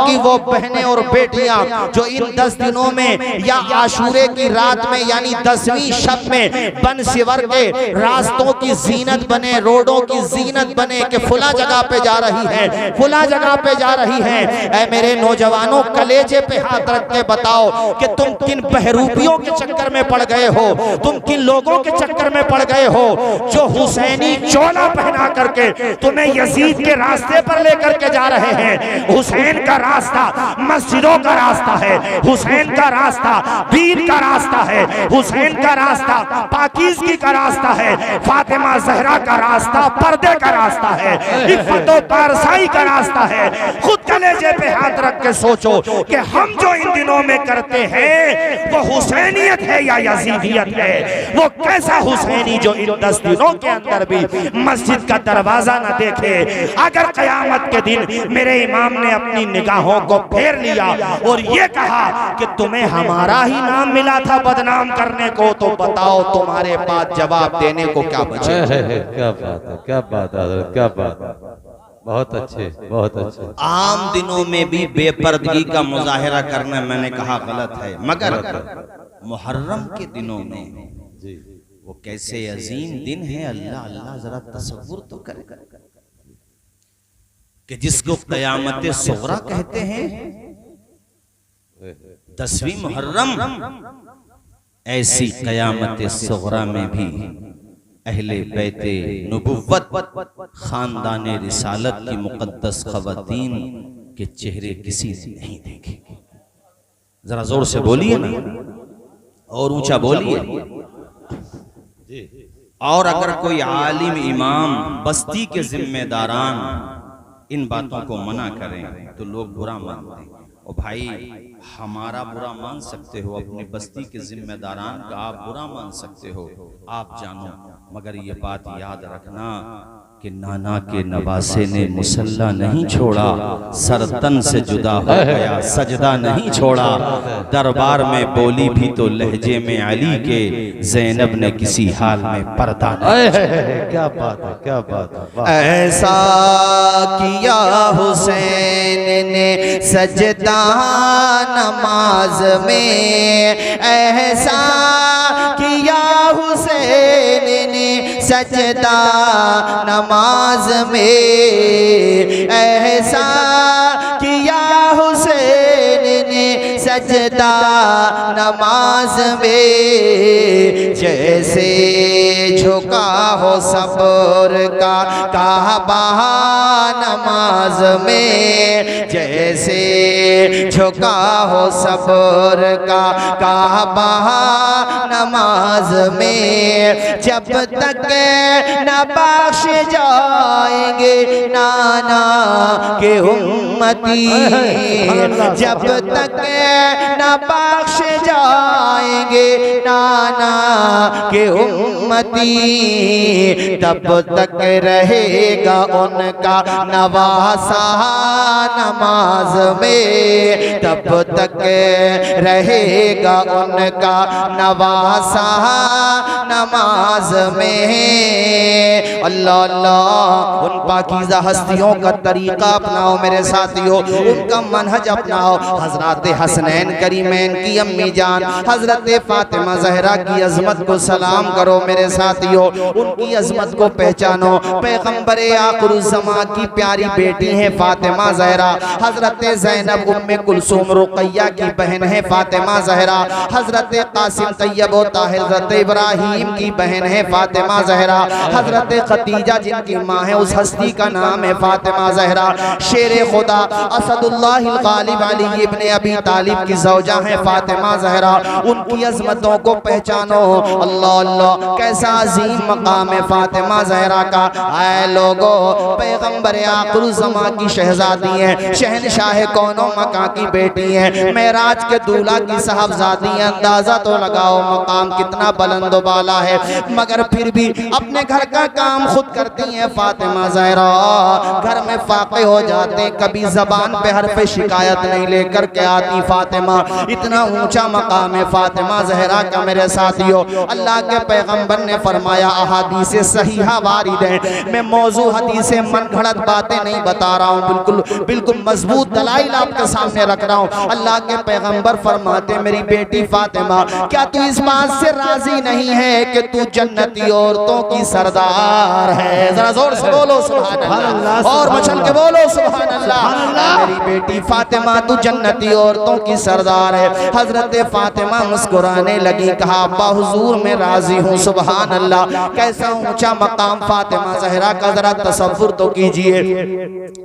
की वो बहनें और बेटियां जो इन 10 दिनों में या आशूरे की रात में यानी 10वीं शब में बन सिवर के रास्तों की जीनत बने, रोडों की जीनत बने कि फुला जगह पे जा रही है, फुला जगह पे जा रही है। ऐ मेरे नौजवानों, कलेजे पे हाथ रख के बताओ कि तुम किन बहरूपियों के चक्कर में पड़ गए हो, तुम किन लोगों के चक्कर में पड़ गए हो जो हुसैनी चोला पहना करके तुम्हें यजीद के रास्ते पर लेकर के जा रहे हैं। हुसैन का रास्ता मस्जिदों का रास्ता है, हुसैन का रास्ता दीन का रास्ता है, हुसैन का रास्ता पाकीज़गी का रास्ता है, फातिमा ज़हरा का रास्ता पर्दे का रास्ता है, इफ़्फ़त व पारसाई का रास्ता है। खुद कलेजे पे हाथ रख के सोचो कि हम जो इन दिनों में करते हैं वो हुसैनियत है या यजीदियत है। वो कैसा हुसैनी जो इन 10 दिनों के अंदर भी मस्जिद का दरवाजा न देखे। अगर क़यामत के दिन मेरे इमाम ने अपनी निगाहों को फेर लिया और ये कहा कि तुम्हें हमारा ही नाम मिला था बदनाम करने को, तो बताओ तुम्हारे पास जवाब देने को क्या बचे। क्या बात है, क्या बात है, क्या बात है। बहुत अच्छे, बहुत अच्छे। आम दिनों में भी बेपर्दगी का मुजाहिरा करना मैंने कहा गलत है, मगर मुहर्रम के दिनों में वो कैसे अजीम दिन है। अल्लाह अल्लाह, जरा तसव्वुर तो करे कि जिसको क़यामत सुग़रा कहते हैं, 10वीं मुहर्रम, ऐसी क़यामत सुग़रा में भी अहले बैते नबुव्वत खानदान रिसालत की मुक़द्दस ख़वातीन के चेहरे किसी ने नहीं देखे। जरा जोर से बोलिए ना, और ऊंचा बोलिए। और अगर कोई आलिम इमाम बस्ती के जिम्मेदारान इन बातों को मना करें तो लोग बुरा मानते हैं। और भाई, हमारा बुरा मान सकते हो, अपनी बस्ती के जिम्मेदारान का आप बुरा मान सकते हो, आप जानो, मगर ये बात याद रखना कि नाना के नवासे ने मुसल्ला नहीं छोड़ा, सरतन से जुदा हो गया, सजदा नहीं छोड़ा, दरबार में बोली भी तो लहजे में अली के, ज़ैनब ने किसी हाल में पर्दा नहीं। क्या बात है, क्या बात है। ऐसा किया हुसैन ने सजदा नमाज में, ऐसा किया हुसैन ने सजदा नमाज में, ऐसा किया हुसैन ने सजदा नमाज में, जैसे झुका हो सब्र का काबा नमाज में, जैसे झुका हो सब्र का काबा नमाज में। जब तक न बख्श जाएंगे नाना के उम्मती, जब तक न बख्श जाएंगे नाना के उम्मती, तब तक रहेगा उनका नवासा नमाज में, तब तक रहेगा उनका नवासा नमाज में। अल्लाह अल्लाह, उन पाकीज़ा हस्तियों का तरीका अपनाओ मेरे साथियों, उनका मनहज अपनाओ। हजरत हसनैन करीमैन की अम्मी जान हजरत फातिमा ज़हरा की अजमत को सलाम करो मेरे साथियों, उनकी अजमत को पहचानो। पैगंबर आखिरुज़्ज़मा की प्यारी बेटी है फातिमा ज़हरा, हजरत ज़ैनब उम्मे कुलसूम रुक़ैया की बहन है फातिमा ज़हरा, हजरत कासिम तैयब व ताहिर हजरत इब्राहीम की बहन है फातिमा ज़हरा, हजरत खदीजा जिनकी माँ है उस हस्ती का नाम है फातिमा ज़हरा। शेर खुदा असदुल्लाह गालिब अली इब्ने अबी तालिब की ज़ौजा है फातिमा ज़हरा, उनकी अज़मतों को पहचानो। अल्लाह अल्लाह, कैसा अजीम मकाम है फातिमा ज़हरा का। आए लोगो, पैगंबर आखिरुज़्ज़मा की शहज़ादी है, शहनशाह कौनो मका की बेटी है, मेराज के दूल्हा की साहबजादी है। अंदाजा तो लगाओ मकाम कितना बुलंद बाला है, मगर फिर भी अपने घर का काम खुद करती हैं फातिमा ज़हरा। घर में फाक़े हो जाते, कभी ज़बान पे हर्फ़ शिकायत नहीं लेकर के आती फातिमा फातिमा, इतना ऊंचा मकाम है फातिमा जहरा का मेरे साथियों। अल्लाह के पैगंबर ने फरमाया, अहादीस सहीहा वारिद है, मैं मौजू हदीस मन घड़त बातें नहीं बता रहा हूँ, बिल्कुल बिल्कुल मजबूत दलाइल आपके सामने रख रहा हूँ। अल्लाह के पैगंबर फरमाते, मेरी बेटी फातिमा, क्या तू इस बात से राजी नहीं है कि तू जन्नती औरतों की सरदार है? जरा जोर से बोलो सुभान अल्लाह, और मचल के बोलो सुभान अल्लाह। मेरी बेटी फातिमा, तू जन्नती औरतों की सरदार है। हजरत फातिमा मुस्कुराने लगी, कहा अब्बा हुजूर मैं राजी हूँ। सुभान अल्लाह, कैसा ऊंचा मकाम फातिमा जहरा का, जरा तसव्वुर तो कीजिए।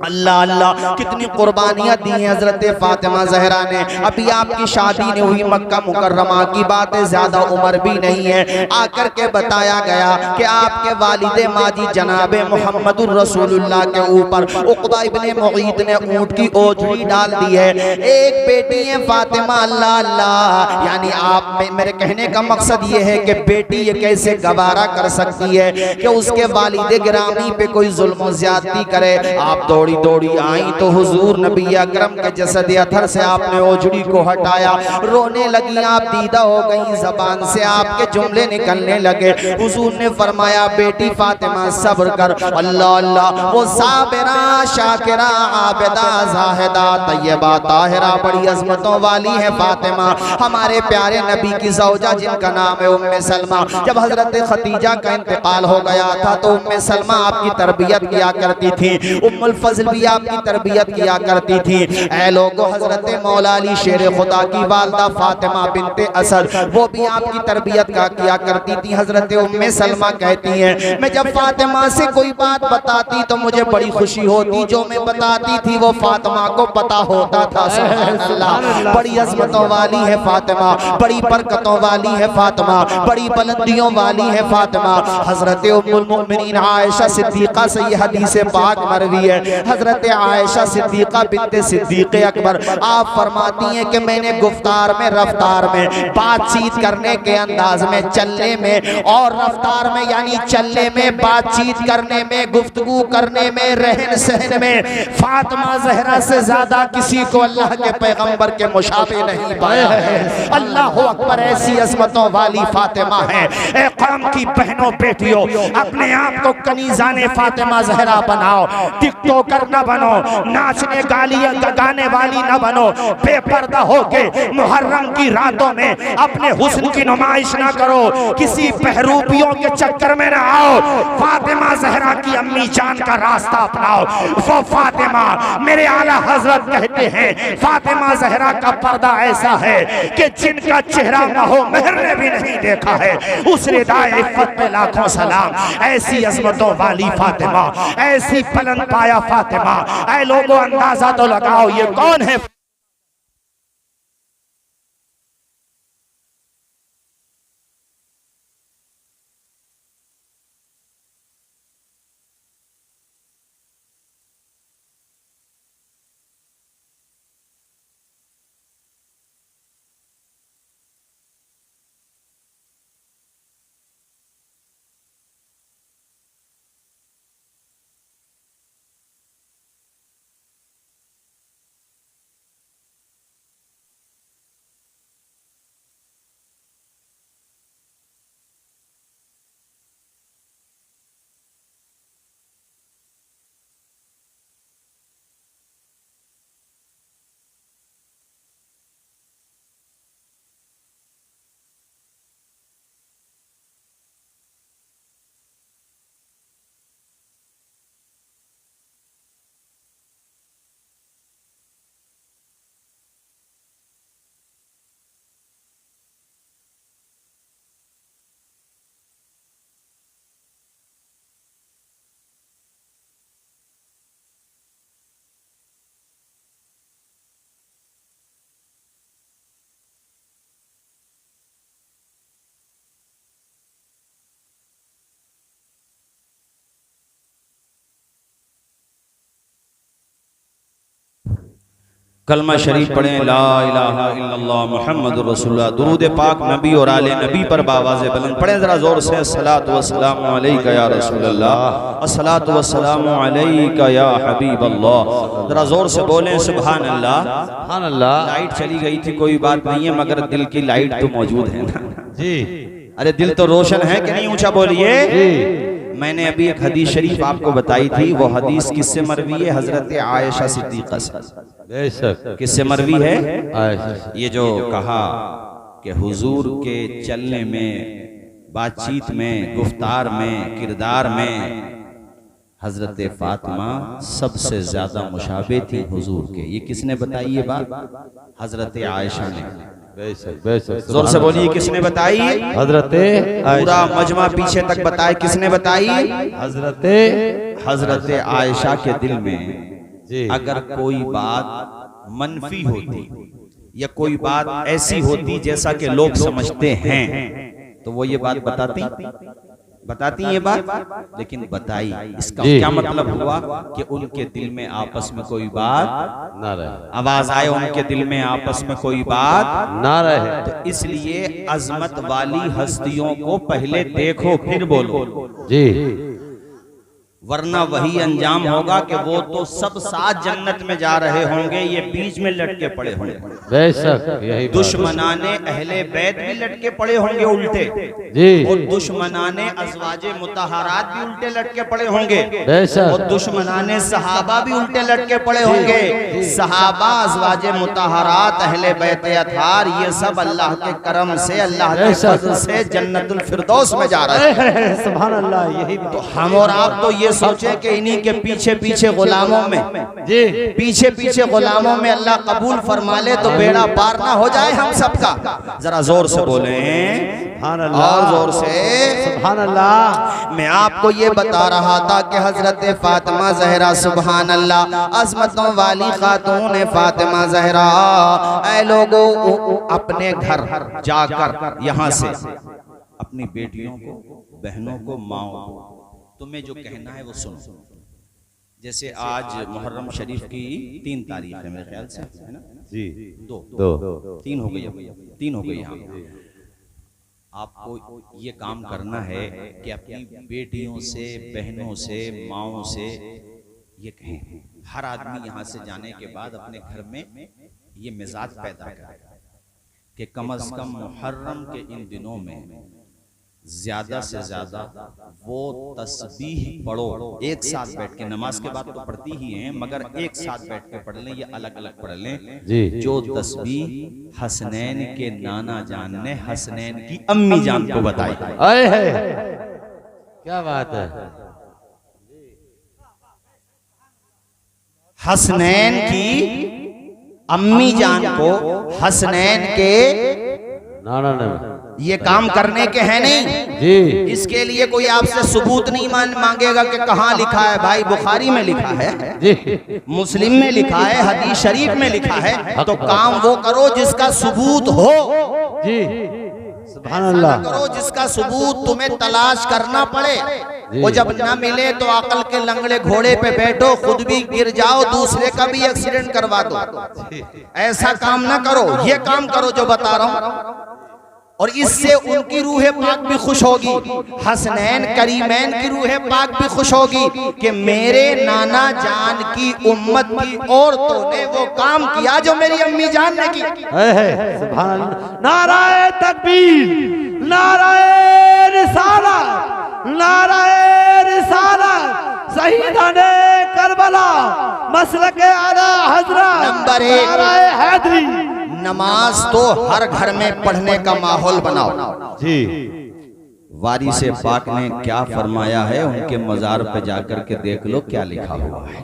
अल्लाह अल्लाह, कितनी कुर्बानियां दी हैं हजरत फातिमा जहरा ने। अभी आपकी शादी नहीं हुई, मक्का मुकर्रमा की बात है, ज्यादा उम्र भी नहीं है। आकर के बताया गया कि आपके वालिदे माजी जनाबे मुहम्मदुर रसूलुल्लाह के ऊपर उक़बा इब्ने मुईत ने ऊंट की ओझड़ी डाल दी है। एक बेटी है फातिमा। अल्लाह अल्लाह, यानी आप मेरे कहने का मकसद ये है कि बेटी ये कैसे गवारा कर सकती है कि उसके वालिदे गिरामी पे कोई जुल्म ज्यादती करे। आप दौड़ी दौड़ी आई तो हुजूर नबी अकरम के जसद अथर से आपने ओझड़ी को हटाया, रोने लगी, आप दीदा हो गई, जबान से आपके जुमले निकलने लगे। हुजूर ने फरमाया, बेटी फातिमा सब्र कर। अल्लाह अल्लाह, वो साबिरा शाकिरा आबिदा जाहिदा तय्यबा ताहिरा, बड़ी अजमतों वाली है फातिमा, हमारे प्यारे नबी की ज़ौजा जिनका नाम है उम्मे सलमा। जब हजरत खतीजा का इंतकाल हो गया था तो उम्मे सलमा आपकी तरबियत किया करती थी, उम्मुल फज़ल भी आपकी तरबियत किया करती थी। ऐ लोगों, हजरत मौला अली शेर खुदा की वालदा फातिमा बिनते असद, वो भी आपकी तरबियत का किया करती थी। हजरत उम्मे सलमा कहती हैं, मैं जब फातिमा से कोई बात बताती तो मुझे बड़ी खुशी होती, जो मैं बताती थी वो फातिमा को पता होता था। सुभान अल्लाह, बड़ी अजमतों वाली है फातिमा, बड़ी बरकतों वाली है फातिमा, बड़ी बुलंदियों वाली है फातिमा। हजरत उम्मुल मोमिनीन आयशा सिद्दीका से ये हदीस पाक मरवी है। हजरत आयशा सिद्दीका बिनते सिद्दीक अकबर, आप फरमाती हैं कि मैंने गुफ्तार में, रफ्तार में, बातचीत करने के अंदाज में, चलने में और रफ्तार में, यानी चलने में, बातचीत करने में, गुफ्तगू करने में, रहन सहन में, फातिमा जहरा से ज्यादा किसी को अल्लाह के पैगंबर के मुशाबे नहीं पाया है। अल्लाह अकबर, ऐसी अजमतों वाली फातिमा है। ए कौम की बहनों बेटियों, अपने आप को कनीज़ाने फातिमा जहरा बनाओ, टिकटॉकर न बनो, नाचने गाने वाली न बनो, बेपर्दा होके मुहर्रम की रातों में अपने हुस्न की नुमाइश ना करो, किसी बहरूपियों के चक्कर में ना आओ। फातिमा जहरा की अम्मी जान का रास्ता अपनाओ। वो फातिमा, मेरे आला हजरत कहते हैं, फातिमा जहरा का पर्दा ऐसा है कि जिनका चेहरा महो महर ने भी नहीं देखा है, उस रिदाए इफ़्फ़त पे लाखों सलाम। ऐसी अजमतों वाली फातिमा, ऐसी बुलंद पाया फातिमा। ऐ लोगों, अंदाजा तो लगाओ ये कौन है? कलमा शरीफ पढ़ें, ला इलाहा इल्लल्लाह मुहम्मदुर रसूलुल्लाह, दुरूद पाक नबी और आले नबी पर बावाज़े बुलंद पढ़ें जरा जोर से, अस्सलातु वस्सलामु अलैका या रसूलल्लाह, अस्सलातु वस्सलामु अलैका या हबीबल्लाह। जरा जोर से बोलें सुभान अल्लाह। सुभान अल्लाह। लाइट चली गई थी, कोई बात नहीं है, मगर दिल की लाइट तो मौजूद है ना जी। अरे दिल तो रोशन है कि नहीं, ऊंचा बोलिए। मैंने अभी एक हदीस शरीफ आपको बताई थी, वो हदीस किससे मरवी है? हजरत आयशा सिद्दीक़ा से। बेशक। किससे मरवी है? आयशा। ये जो कहा कि हुजूर के चलने में, बातचीत में, गुफ्तार में, किरदार में हजरत फातिमा सबसे ज्यादा मुशाबे थी हुजूर के, ये किसने बताई ये बात? हजरत आयशा ने। बेशक बेशक। जोर से बोलिए, किसने बताई? हजरत पूरा मजमा पीछे तक बताए, किसने बताई? हजरत आयशा के दिल में जी। अगर कोई बात मनफी होती या कोई बात ऐसी होती जैसा कि लोग समझते हैं, तो वो ये बात बताती ये बात, लेकिन बताई। इसका क्या मतलब हुआ कि उनके दिल में आपस में कोई बात ना रहे, आवाज आए उनके दिल में आपस में कोई बात ना रहे। तो इसलिए अजमत वाली हस्तियों को पहले देखो फिर बोलो जी, वरना वही अंजाम होगा कि वो तो सब साथ जन्नत में जा रहे होंगे, ये बीच में लटके पड़े होंगे। बेशक यही दुश्मनाने अहले बैत भी लटके पड़े होंगे उल्टे जी, और दुश्मनाने अज़वाजे मुतहरात भी उल्टे लटके पड़े होंगे, बेशक और दुश्मनाने सहाबा भी उल्टे लटके पड़े होंगे। सहाबा, अज़वाजे मुतहरात, अहले बैत अथार, ये सब अल्लाह के करम से, अल्लाह के फज़ल से जन्नतुल फिरदौस में जा रहे हैं। सुभान अल्लाह। यही तो हम और आप तो ये सोचे कि इन्हीं के पीछे पीछे गुलामों में जी, पीछे पीछे गुलामों में अल्लाह कबूल फरमा ले तो बेड़ा पार ना हो जाए हम सबका। जरा जोर से बोले और जोर से सुभान अल्लाह। मैं आपको ये बता रहा था कि हजरत फातिमा जहरा, सुभान अल्लाह, अजमतों वाली खातून फातिमा जहरा, ऐ लोगों अपने घर जाकर यहाँ से अपनी बेटियों को, बहनों को, माओ को तुम्हें जो कहना है वो सुनो। जैसे आज मुहर्रम शरीफ की 3 तारीख है मेरे ख्याल से, है ना जी, दो 3 हो गई, 3 हो गई। यहाँ आपको ये काम करना है कि अपनी बेटियों से, बहनों से, माओ से ये कहें। हर आदमी यहाँ से जाने के बाद अपने घर में ये मिजाज पैदा करे कि कम से कम मुहर्रम के इन दिनों में ज्यादा से ज्यादा वो तस्बीह पढ़ो। एक साथ बैठ के, नमाज के बाद तो पढ़ती ही हैं, मगर एक साथ बैठ के पढ़ लें या अलग अलग पढ़ लें जी। जो तस्बीह हसनैन के नाना जान ने हसनैन की अम्मी जान को बताई। आए है, क्या बात है। हसनैन की अम्मी जान को हसनैन के नाना ने ये काम करने के हैं नहीं जी। इसके लिए कोई आपसे सबूत नहीं मांगेगा कि कहाँ लिखा है। भाई बुखारी में लिखा है जी, मुस्लिम में लिखा है, हदीस शरीफ में लिखा है, तो काम वो करो जिसका सबूत हो जी। सुभान अल्लाह। करो जिसका सबूत तुम्हें तलाश करना पड़े। वो जब ना मिले तो अकल के लंगड़े घोड़े पे बैठो, खुद भी गिर जाओ, दूसरे का भी एक्सीडेंट करवा दो। ऐसा काम ना करो, ये काम करो जो बता रहा हूं, और इससे उनकी रूह पाक भी खुश होगी, हसनैन करीमैन की रूह पाक भी खुश होगी कि मेरे नाना जान की उम्मत की औरतों ने वो काम किया जो मेरी अम्मी जान ने की। सुभान अल्लाह। नाराए तकबीर, नाराए रिसालत, नाराए रिसालत, शहीदाने करबला, मसलके आला हजरत, नंबर 1 नाराए हैदरी। नमाज तो हर घर में पढ़ने का माहौल बनाओ जी। वारी से पाक ने क्या फरमाया है, उनके मजार पे जाकर के देख लो क्या लिखा हुआ है।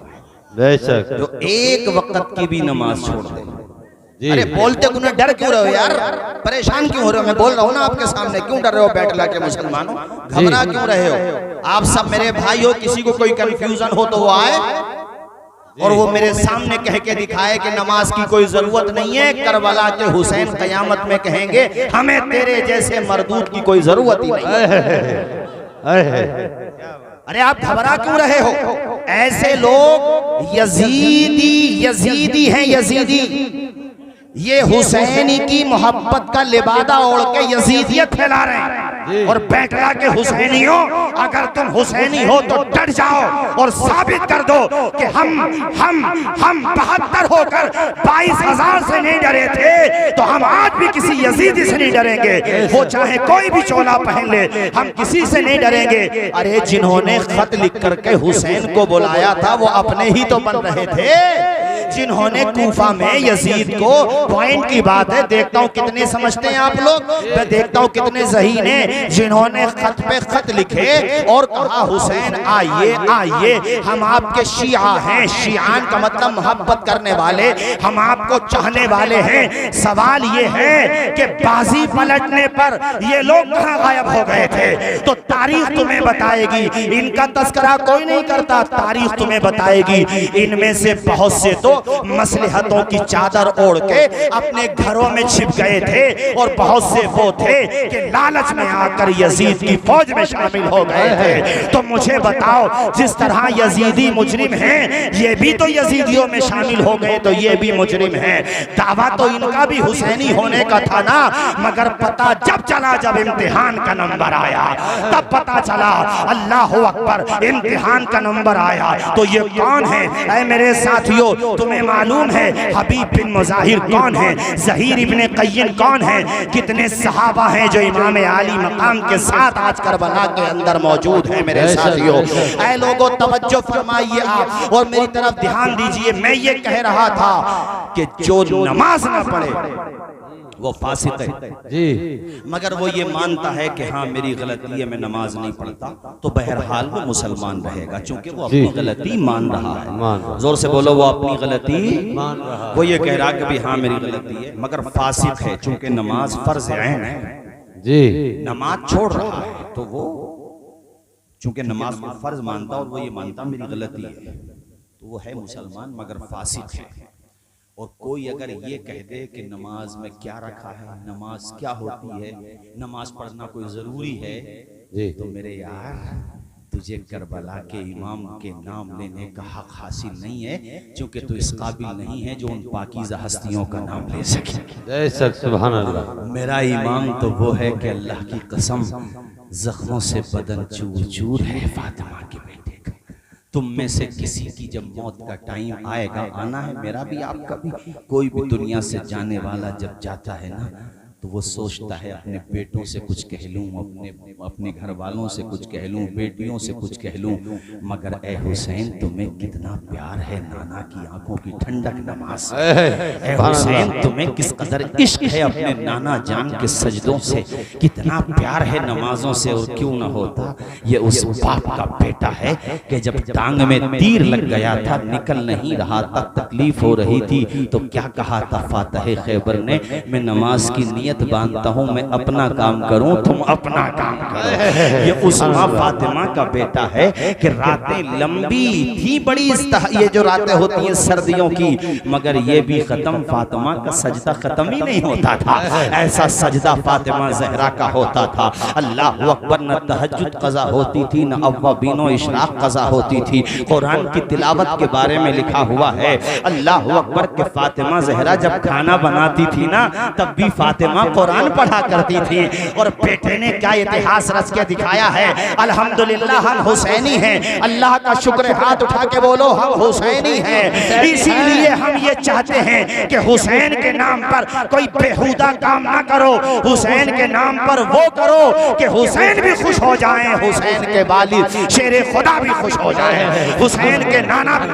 बेशक। जो एक वक्त की भी नमाज छोड़ दे। अरे बोलते क्यों डर क्यों रहे हो यार, परेशान क्यों हो रहे हो? मैं बोल रहा हूँ ना आपके सामने, क्यों डर रहे हो? बैठला के मुसलमानों, घबरा क्यों रहे हो? आप सब मेरे भाई हो, किसी को कोई कंफ्यूजन हो तो वो आए और वो मेरे सामने कह के दिखाए कि नमाज की कोई जरूरत नहीं है। करबला के हुसैन कयामत में कहेंगे हमें तेरे जैसे मरदूद की कोई जरूरत ही नहीं है। अरे आप घबरा क्यों रहे हो? ऐसे लोग यजीदी हैं, यजीदी। ये हुसैनी की मोहब्बत का लिबादा ओढ़ के यजीदियत फैला रहे हैं। और बैठला के हुसैनियों, अगर तुम हुसैनी हो तो डट जाओ और साबित कर दो कि हम 72 होकर 22,000 से नहीं डरे थे, तो हम आज भी किसी यजीदी से नहीं डरेंगे। वो चाहे कोई भी चोला पहन ले, हम किसी से नहीं डरेंगे। अरे जिन्होंने खत लिख करके हुसैन को बुलाया था वो अपने ही तो बन रहे थे। जिन्होंने कूफा में यजीद को, पॉइंट की बात है, देखता हूँ कितने समझते हैं आप लोग, मैं देखता हूँ कितने ज़हीन हैं, जिन्होंने खत पे खत लिखे और कहा हुसैन आइए आइए, हम आपके शिया हैं। शियान का मतलब मोहब्बत करने वाले, हम आपको चाहने वाले हैं। सवाल ये है कि बाजी पलटने पर ये लोग कहाँ गायब हो गए थे? तो तारीख तुम्हें बताएगी। इनका तस्करा कोई नहीं करता, तारीख तुम्हें बताएगी। इनमें से बहुत से तो मसलहतों की चादर ओढ़ के अपने घरों में छिप गए थे, और बहुत से वो थे कि लालच में आकर यजीद की फौज में शामिल हो गए थे। तो मुझे बताओ, जिस तरह यजीदी मुजरिम हैं, ये भी तो यजीदियों में शामिल हो गए, तो ये भी मुजरिम हैं। दावा तो इनका भी हुसैनी होने का था ना, मगर पता जब चला, जब इम्तिहान का नंबर आया, तब पता चला। अल्लाह अकबर, इम्तिहान का नंबर आया तो ये कौन है? ऐ मेरे साथियों, तुम्हें मालूम है हबीब बिन मुजाहिर कौन है? ज़हीर इब्ने क़य्यिन कौन है? कितने सहाबा हैं जो इमाम आली मकाम के साथ आज करबला के अंदर मौजूद हैं। मेरे साथियों, ऐ लोगों, तवज्जो फरमाइए आप और मेरी तरफ ध्यान दीजिए। मैं ये कह रहा था कि जो नमाज ना पढ़े वो फासिक है जी, मगर वो ये मानता है कि हाँ मेरी गलती है, मैं नमाज नहीं पढ़ता, तो बहरहाल वो मुसलमान रहेगा, क्योंकि वो अपनी गलती मान रहा है। जोर से बोलो, वो अपनी गलती मान रहा है। वो ये कह रहा है कि भी हाँ मेरी गलती है, मगर फासिक है, चूंकि नमाज फर्ज ऐन है जी, नमाज छोड़ रहा है, तो वो चूंकि नमाज को फर्ज मानता और वो ये मानता मेरी गलती है, तो वो है मुसलमान, मगर फासिक है। और कोई अगर ये कह दे कि नमाज में क्या रखा है, नमाज क्या होती है, नमाज पढ़ना कोई ज़रूरी है, तो मेरे यार, तुझे करबला के इमाम के नाम लेने का हक हासिल नहीं है, क्योंकि तू इस काबिल नहीं है जो उन पाकीज़ा हस्तियों का नाम ले सके। जय सच सुभान अल्लाह। मेरा इमाम तो वो है कि अल्लाह की कसम, जख्मों से बदन चूर चूर है फातिमा के बेटे का। तुम में से किसी की जब मौत का टाइम आएगा, आना है, मेरा भी आपका भी, कोई भी दुनिया से जाने वाला जब जाता है ना, तो वो सोचता है अपने बेटों से कुछ कह लूँ, अपने घर वालों से कुछ कह लूँ, बेटियों से कुछ कह लूँ, मगर ए हुसैन तुम्हें कितना प्यार है नाना की आंखों की ठंडक नमाज। ए हुसैन तुम्हें किस कदर इश्क है अपने नाना जान के सजदों से, कितना प्यार है नमाजों से। और क्यों ना होता, ये उस बाप का बेटा है कि जब टांग में तीर लग गया था, निकल नहीं रहा था, तकलीफ हो रही थी, तो क्या कहा था फातह खैबर ने? मैं नमाज की नियत बांधता हूँ, मैं अपना काम करूँ, तुम अपना काम करो। ये उस माँ फातिमा का बेटा है कि रातें लंबी थी बड़ी, ये जो रातें होती हैं सर्दियों की, मगर ये भी खत्म, फातिमा का सजदा खत्म ही नहीं होता था। ऐसा सजदा फातिमा ज़हरा का होता था। अल्लाह अकबर, न तहज्जुद क़ज़ा होती थी, न अव्वाबीनो इशराक़ क़ज़ा होती थी। कुरान की तिलावत के बारे में लिखा हुआ है, अल्लाह अकबर के फातिमा ज़हरा जब खाना बनाती थी ना, तब भी फातिमा कुरान पढ़ा करती थी। और बेटे ने क्या इतिहास रच के दिखाया है, अल्हम्दुलिल्लाह हम हुसैनी हैं। अल्लाह का शुक्र, हाथ उठा के बोलो हम हुसैनी हैं। इसीलिए हम ये चाहते हैं कि हुसैन के नाम पर कोई बेहुदा काम ना करो, हुसैन के नाम पर वो करो कि हुसैन भी खुश हो जाएं, हुसैन के वालिद शेरे खुदा भी खुश हो जाएं, हुसैन के नाना भी।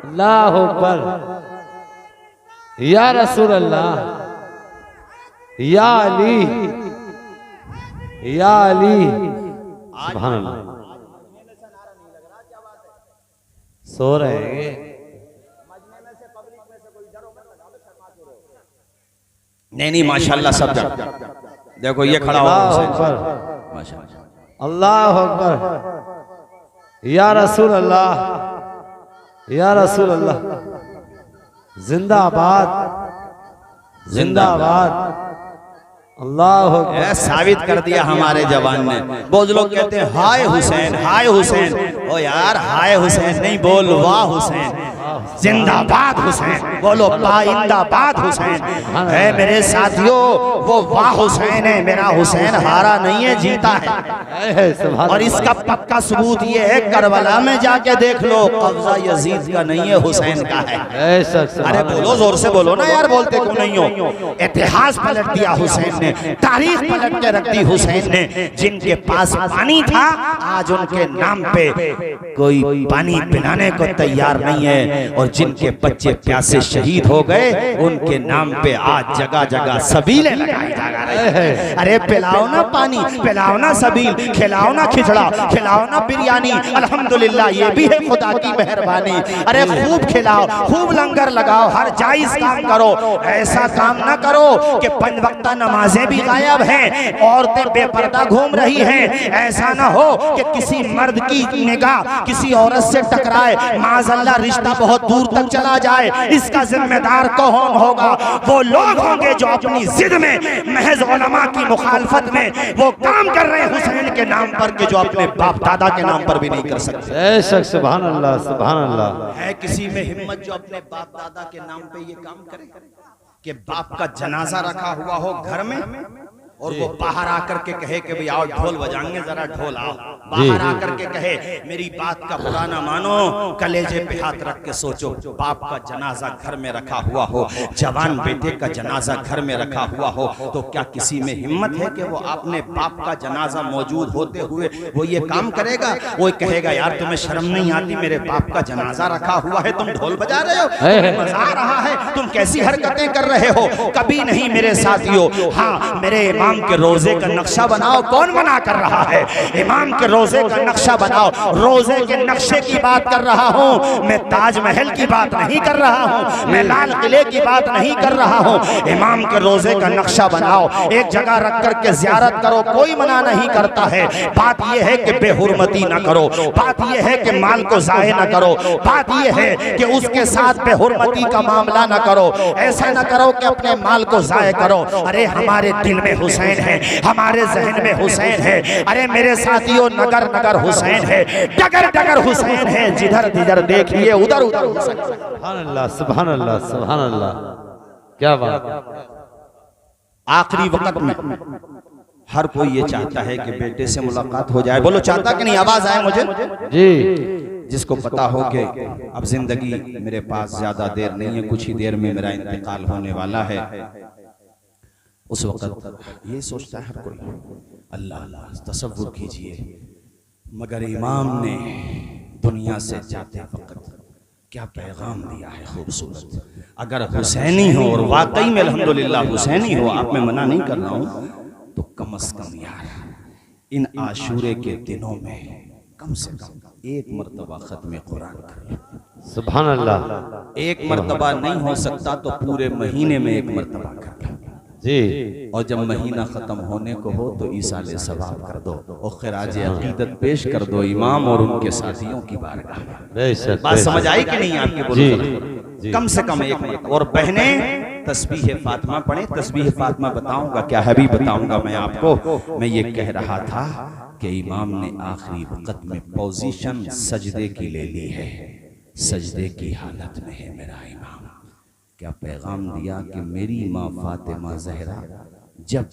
अल्लाह अकबर, या रसूल अल्लाह, या अली, या अली, सुभान अल्लाह। सो रहे हैं नहीं, माशाल्लाह सब देखो, ये खड़ा हुआ माशाल्लाह, अल्लाह अकबर, या रसूल अल्लाह, या रसूल अल्लाह, जिंदाबाद जिंदाबाद, अल्लाह साबित कर दिया हमारे जवान ने। बहुत लोग कहते हैं हाय हुसैन, हाय हुसैन। ओ यार, हाय हुसैन नहीं, बोल वाह हुसैन, जिंदाबाद हुसैन, बोलो पाइंदाबाद हुसैन। है मेरे साथियों, वो वाह हुसैन है, मेरा हुसैन हारा नहीं है, जीता है। और इसका पक्का सबूत ये है, करबला में जाके देख लो, कब्जा यजीद का नहीं है, हुसैन का है। अरे बोलो, जोर से बोलो ना यार, बोलते क्यों नहीं हो। इतिहास पलट दिया हुसैन ने, तारीख पलट के रख दी हुसैन ने। जिनके पास पानी था, आज उनके नाम पे कोई पानी पिलाने को तैयार नहीं है। और जिनके बच्चे प्यासे शहीद हो गए, उनके नाम पे आज जगह जगह सबीले लगाए जा रहे हैं। अरे पिलाओ ना पानी, पिलाओ ना सबील, खिलाओ ना खिचड़ा, खिलाओ ना बिरयानी। अल्हम्दुलिल्लाह, ये भी है खुदा की मेहरबानी। अरे खूब खिलाओ, खूब लंगर लगाओ, हर जायज काम करो। ऐसा काम ना करो कि 5 वक्ता नमाजें भी गायब हैं, औरतें बेपर्दा घूम रही हैं। ऐसा ना हो कि किसी मर्द की निगाह किसी औरत से टकराए, माज़अल्लाह रिश्ता बहुत दूर तक चला जाए। इसका जिम्मेदार कौन होगा? वो लोग होंगे जो अपनी जिद में, महज उलमा की मुखालफत में वो काम कर रहे हैं हुसैन के नाम पर, कि जो अपने बाप दादा के नाम पर भी नहीं कर सकते। सुभान अल्लाह, सुभान अल्लाह। है किसी में हिम्मत जो अपने बाप दादा के नाम पे ये काम करे कि बाप का जनाजा रखा हुआ हो घर में, और वो बाहर आकर के कहे कि भाई आओ ढोल बजाएंगे, जरा ढोल आओ। बाहर आकर के कहे मेरी बात का बुरा ना मानो, कलेजे पे हाथ रख के सोचो, बाप का जनाजा घर में रखा हुआ हो, जवान बेटे का जनाजा घर में रखा हुआ हो, तो क्या किसी में हिम्मत है कि वो अपने बाप का जनाजा मौजूद होते हुए वो ये काम करेगा? वो कहेगा यार तुम्हें शर्म नहीं आती, मेरे बाप का जनाजा रखा हुआ है, तुम ढोल बजा रहे हो, तुम्हें मजा आ रहा है, तुम कैसी हरकतें कर रहे हो? कभी नहीं मेरे साथियों। हाँ, मेरे इमाम के रोजे का नक्शा बनाओ। कौन बना कर रहा है? इमाम के रोजे का नक्शा बनाओ। रोजे के नक्शे की बात कर रहा हूँ मैं, ताजमहल की बात नहीं कर रहा हूँ मैं, लाल किले की बात नहीं कर रहा हूँ। इमाम के रोजे का नक्शा बनाओ, एक जगह रख करके जियारत करो, कोई मना नहीं करता है। बात यह है कि बेहुरमती ना करो, बात यह है कि माल को जाये ना करो, बात यह है कि उसके साथ बेहुरमती का मामला ना करो। ऐसा ना करो कि अपने माल को जाये करो। अरे हमारे दिल में हुसैन है, हमारे जहन में हुसैन है। अरे मेरे साथियों, नगर नगर हुसैन है, डगर डगर हुसैन है, जिधर जिधर देखिए उधर उधर हुसैन। सुभान अल्लाह, सुभान अल्लाह, सुभान अल्लाह। क्या बात। आखिरी वक्त में हर कोई ये चाहता है कि बेटे से मुलाकात हो जाए। बोलो चाहता कि नहीं? आवाज आए मुझे जी। जिसको पता हो कि अब जिंदगी मेरे पास ज्यादा देर नहीं है, कुछ ही देर में मेरा इंतकाल होने वाला है, उस वक्त ये सोचता है हर कोई, अल्लाह अल्लाह, तसव्वुर कीजिए, मगर इमाम ने दुनिया से जाते वक्त क्या पैगाम दिया है खूबसूरत। अगर हुसैनी हो, और वाकई में अल्हम्दुलिल्लाह हुसैनी हो, आप मैं मना नहीं कर रहा हूँ, तो कम से कम यार इन आशूरे के दिनों में कम से कम एक मर्तबा खत्म कुरान कर लो। सुभान अल्लाह। एक मर्तबा नहीं हो सकता तो पूरे महीने में एक मर्तबा कर लो जी। और जब महीना खत्म होने को हो तो ईसाले सवाब कर दो और खिराज अकीदत पेश कर दो इमाम और उनके साथियों की बारगाह में। बात समझ आई कि नहीं आपके? बोलो कम से कम एक मर्तबा। और बहने तस्बीह फातिमा पढ़े। तस्बीह फातिमा बताऊंगा, क्या है भी बताऊंगा मैं आपको। मैं ये कह रहा था कि इमाम ने आखिरी वक्त में पोजीशन सजदे की ले ली है, सजदे की हालत में है मेरा इमाम। क्या पैगाम दिया कि मेरी माँ फातिमा ज़हरा जब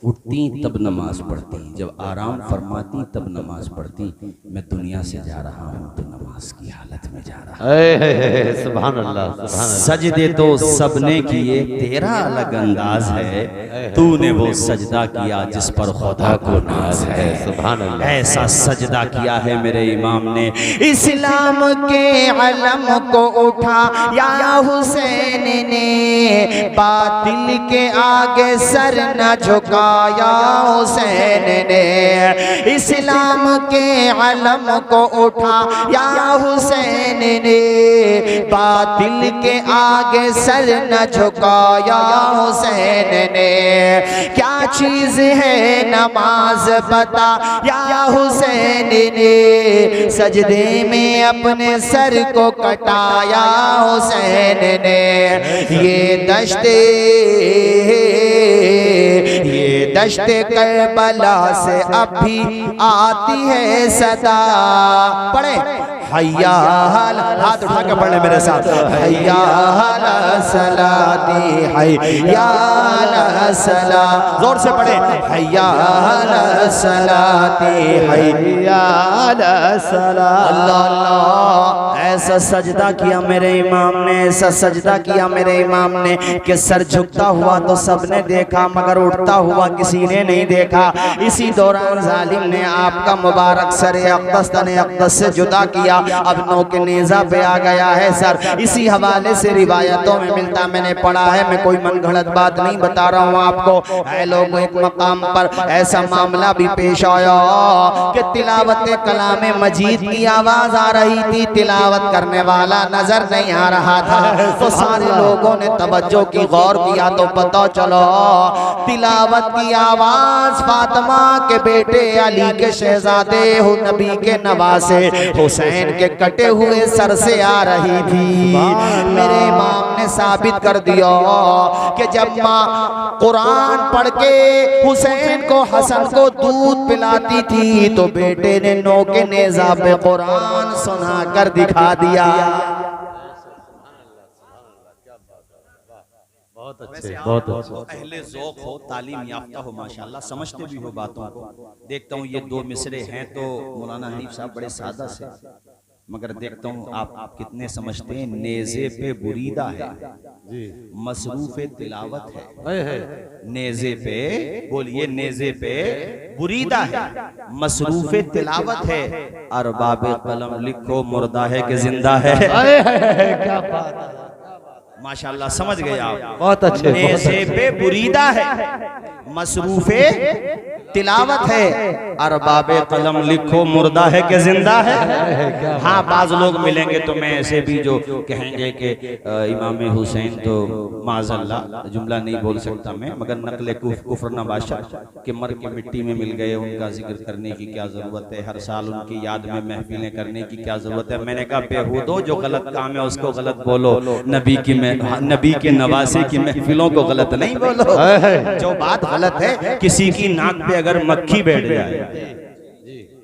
उठती तब नमाज पढ़ती, जब आराम फरमाती तब नमाज पढ़ती। मैं दुनिया से जा रहा हूँ तो नमाज की हालत में जा रहा हूँ। सुभान अल्लाह, सुभान अल्लाह। सजदे तो सबने किए, तेरा अलग अंदाज है, तूने वो सजदा किया जिस पर खुदा को नाज है। सुभान अल्लाह। ऐसा सजदा किया है मेरे इमाम ने। इस्लाम के अलम को उठा या हुसैन ने, बातिल के आगे सर न झुका या हुसैन ने। इस्लाम के अलम को उठा या हुसैन ने, बातिल के आगे सर न झुकाया हुसैन ने। क्या चीज है नमाज बता या हुसैन ने, सजदे में अपने सर को कटाया हुसैन ने। ये दश्ते दश्ते करबला से अब भी आती है सदा। पढ़े हैया हाथ उठा के पढ़े मेरे साथ, हैया सलाती हैया सला, जोर से पढ़े हैया सलाती हैया सला। अल्लाह अल्लाह, ऐसा सजदा किया मेरे इमाम ने, ऐसा सजदा किया मेरे इमाम ने कि सर झुकता हुआ तो सबने देखा मगर उठता हुआ किसी ने नहीं देखा। इसी दौरान जालिम ने आपका मुबारक सर अक़दस तने अक़दस से जुदा किया। अब नौ के नेज़ा पे आ गया है सर। इसी हवाले से रिवायतों में मिलता, मैंने पढ़ा है, मैं कोई मन गलत बात नहीं बता रहा हूँ आपको। ऐ लोगों, एक मकाम पर ऐसा मामला भी पेश आया कि तिलावत कलाम मजीद की आवाज आ रही थी, तिलावत करने वाला नजर नहीं आ रहा था। तो सारे लोगों ने तवज्जो की, गौर किया तो पता चलो तिलावत की आवाज फातिमा के बेटे अली के शहजादे नबी के नवासे हुसैन के कटे हुए सर से आ रही थी। मेरे इमाम ने साबित कर दिया कि जब माँ कुरान पढ़ के हुसैन को, हसन को दूध पिलाती थी तो बेटे ने नौ के नेज़ा पे कुरान सुना कर दिखा दिया। बहुत अच्छे, बहुत अच्छे। अहले ज़ौक़ हो, तालीम याफ्ता हो, माशाल्लाह, समझते भी हो बातों को। देखता हूँ ये दो मिसरे हैं तो मौलाना हनीफ साहब बड़े सादा से, मगर देखता हूँ आप कितने समझते हैं। नेज़े पे बुरीदा है, मसरूफ़ तिलावत है। नेज़े पे, बोलिए, नेज़े पे बुरीदा है, मसरूफ़ तिलावत है। अरबाब कलम लिखो मुर्दा है कि जिंदा है। क्या बात है, माशाल्लाह, समझ गए आप। बहुत अच्छे। नेज़े पे बुरीदा है, मसरूफ़े तिलावत है, अरबाबे कलम लिखो मुर्दा है कि जिंदा है। हाँ, बाज लोग मिलेंगे तो मैं ऐसे भी जो कहेंगे कि इमाम हुसैन तो माज़अल्लाह जुमला नहीं बोल सकता मैं, मगर नकले कुफ्र नबाशा कि मर के मिट्टी में मिल गए, उनका जिक्र करने की क्या ज़रूरत है, हर साल उनकी याद में महफिलें करने की क्या ज़रूरत है। मैंने कहा बेहूदो, जो गलत काम है उसको गलत बोलो, नबी के नवासे की महफिलों को गलत नहीं बोलो। जो बात गलत है, किसी की नाक पे अगर मक्खी बैठ जाए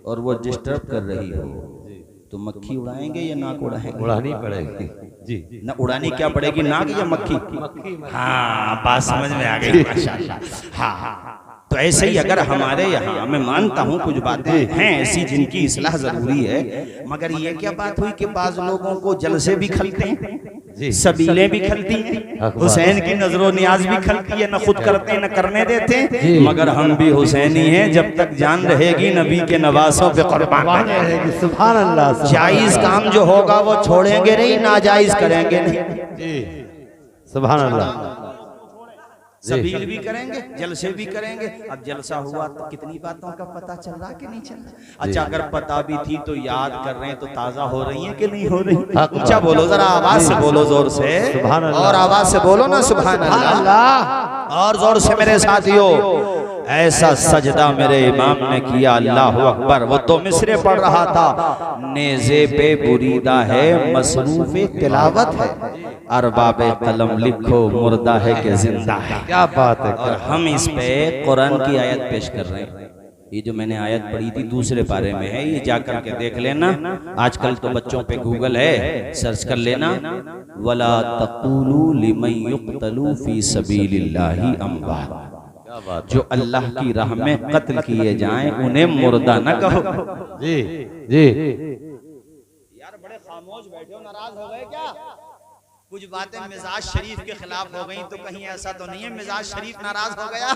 और वो डिस्टर्ब कर रही हो तो मक्खी उड़ाएंगे या नाक उड़ाएंगे? उड़ानी पड़ेगी जी। ना उड़ानी क्या पड़ेगी, नाक या मक्खी? हाँ, बात समझ में आ गई, माशाल्लाह। हाँ, तो ऐसे ही अगर हमारे यहाँ, मैं मानता हूँ कुछ बातें हैं ऐसी जिनकी इस्लाह जरूरी है, मगर ये क्या बात हुई कि बाज लोगों को जलसे भी खलते हैं, सबीलें भी खलती हैं, हुसैन की नजरों नियाज भी खलती है, न खुद करते न करने देते, मगर हम भी हुसैनी हैं। जब तक जान रहेगी नबी के नवासों पे कुर्बान रहेगी। सुभान अल्लाह। जायज काम जो होगा वो छोड़ेंगे नहीं, नाजायज करेंगे नहीं। सुभान अल्लाह। सबील भी करेंगे, जलसे भी करेंगे। अब जलसा हुआ तो कितनी बातों का पता चल रहा कि नहीं चल रहा? अच्छा, अगर पता भी थी तो याद कर रहे हैं तो ताजा हो रही है कि नहीं हो रही? ऊंचा बोलो, जरा आवाज से बोलो, जोर से, और आवाज से बोलो ना, सुभान अल्लाह, और जोर से मेरे साथियों। ऐसा सजदा मेरे इमाम ने किया, अल्लाह अकबर। वो तो मिसरे पढ़ रहा था, नेज़े पे बुरीदा है, मसरूफ़े तिलावत है, अरबाबे कलम लिखो मुर्दा है कि जिंदा है। क्या बात है। और हम इस पे कुरान की आयत पेश कर रहे हैं। ये जो मैंने आयत पढ़ी थी दूसरे पारे में है, ये जाकर के देख लेना। आजकल तो बच्चों पे गूगल है, सर्च कर लेना। वला तक़ूलू लिमन युक़तलू फ़ी सबीलिल्लाहि अमवात, जो अल्लाह की राह में कत्ल किए जाएं उन्हें मुर्दा न कहो। जी जी। यार बड़े खामोश बैठे हो, नाराज हो गए क्या? कुछ बातें मिजाज शरीफ के खिलाफ हो गई तो कहीं ऐसा तो नहीं है मिजाज शरीफ नाराज हो गया?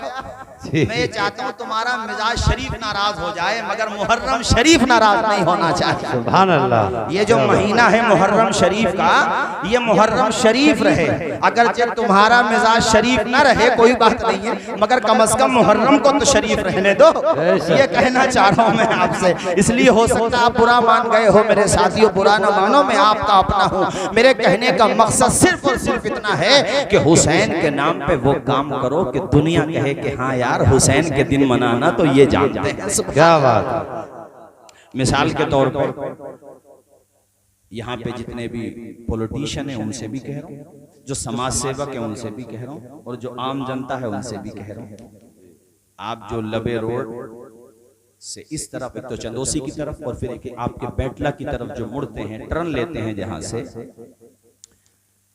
मैं ये चाहता हूँ तुम्हारा मिजाज शरीफ नाराज हो जाए, मगर मुहर्रम शरीफ नाराज नहीं होना चाहिए। सुभान अल्लाह। ये जो महीना है मुहर्रम शरीफ का, ये मुहर्रम शरीफ रहे। अगर जब तुम्हारा मिजाज शरीफ ना रहे कोई बात नहीं है, मगर कम से कम मुहर्रम को तो शरीफ रहने दो, ये कहना चाह रहा हूँ मैं आपसे। इसलिए हो सकता आप बुरा मान गए हो मेरे साथियों, बुरा न मानो, मैं आपका अपना हूँ। मेरे कहने का मकसद सिर्फ और सिर्फ इतना है कि हुसैन के नाम पे वो काम करो कि दुनिया कहे कि हाँ यार हुसैन के दिन मनाना तो ये जानते हैं। क्या बात। मिसाल के तौर पर यहाँ पे जितने भी पॉलिटिशियन हैं उनसे भी कह रहा हूँ, जो समाज सेवक है उनसे भी कह रहा हूँ, और जो आम जनता है उनसे भी कह रहा हूँ। आप जो लबे रोड से इस तरफ, एक तो चंदोसी की तरफ और फिर एक आपके बैटला की तरफ जो मुड़ते हैं, टर्न लेते हैं जहां से,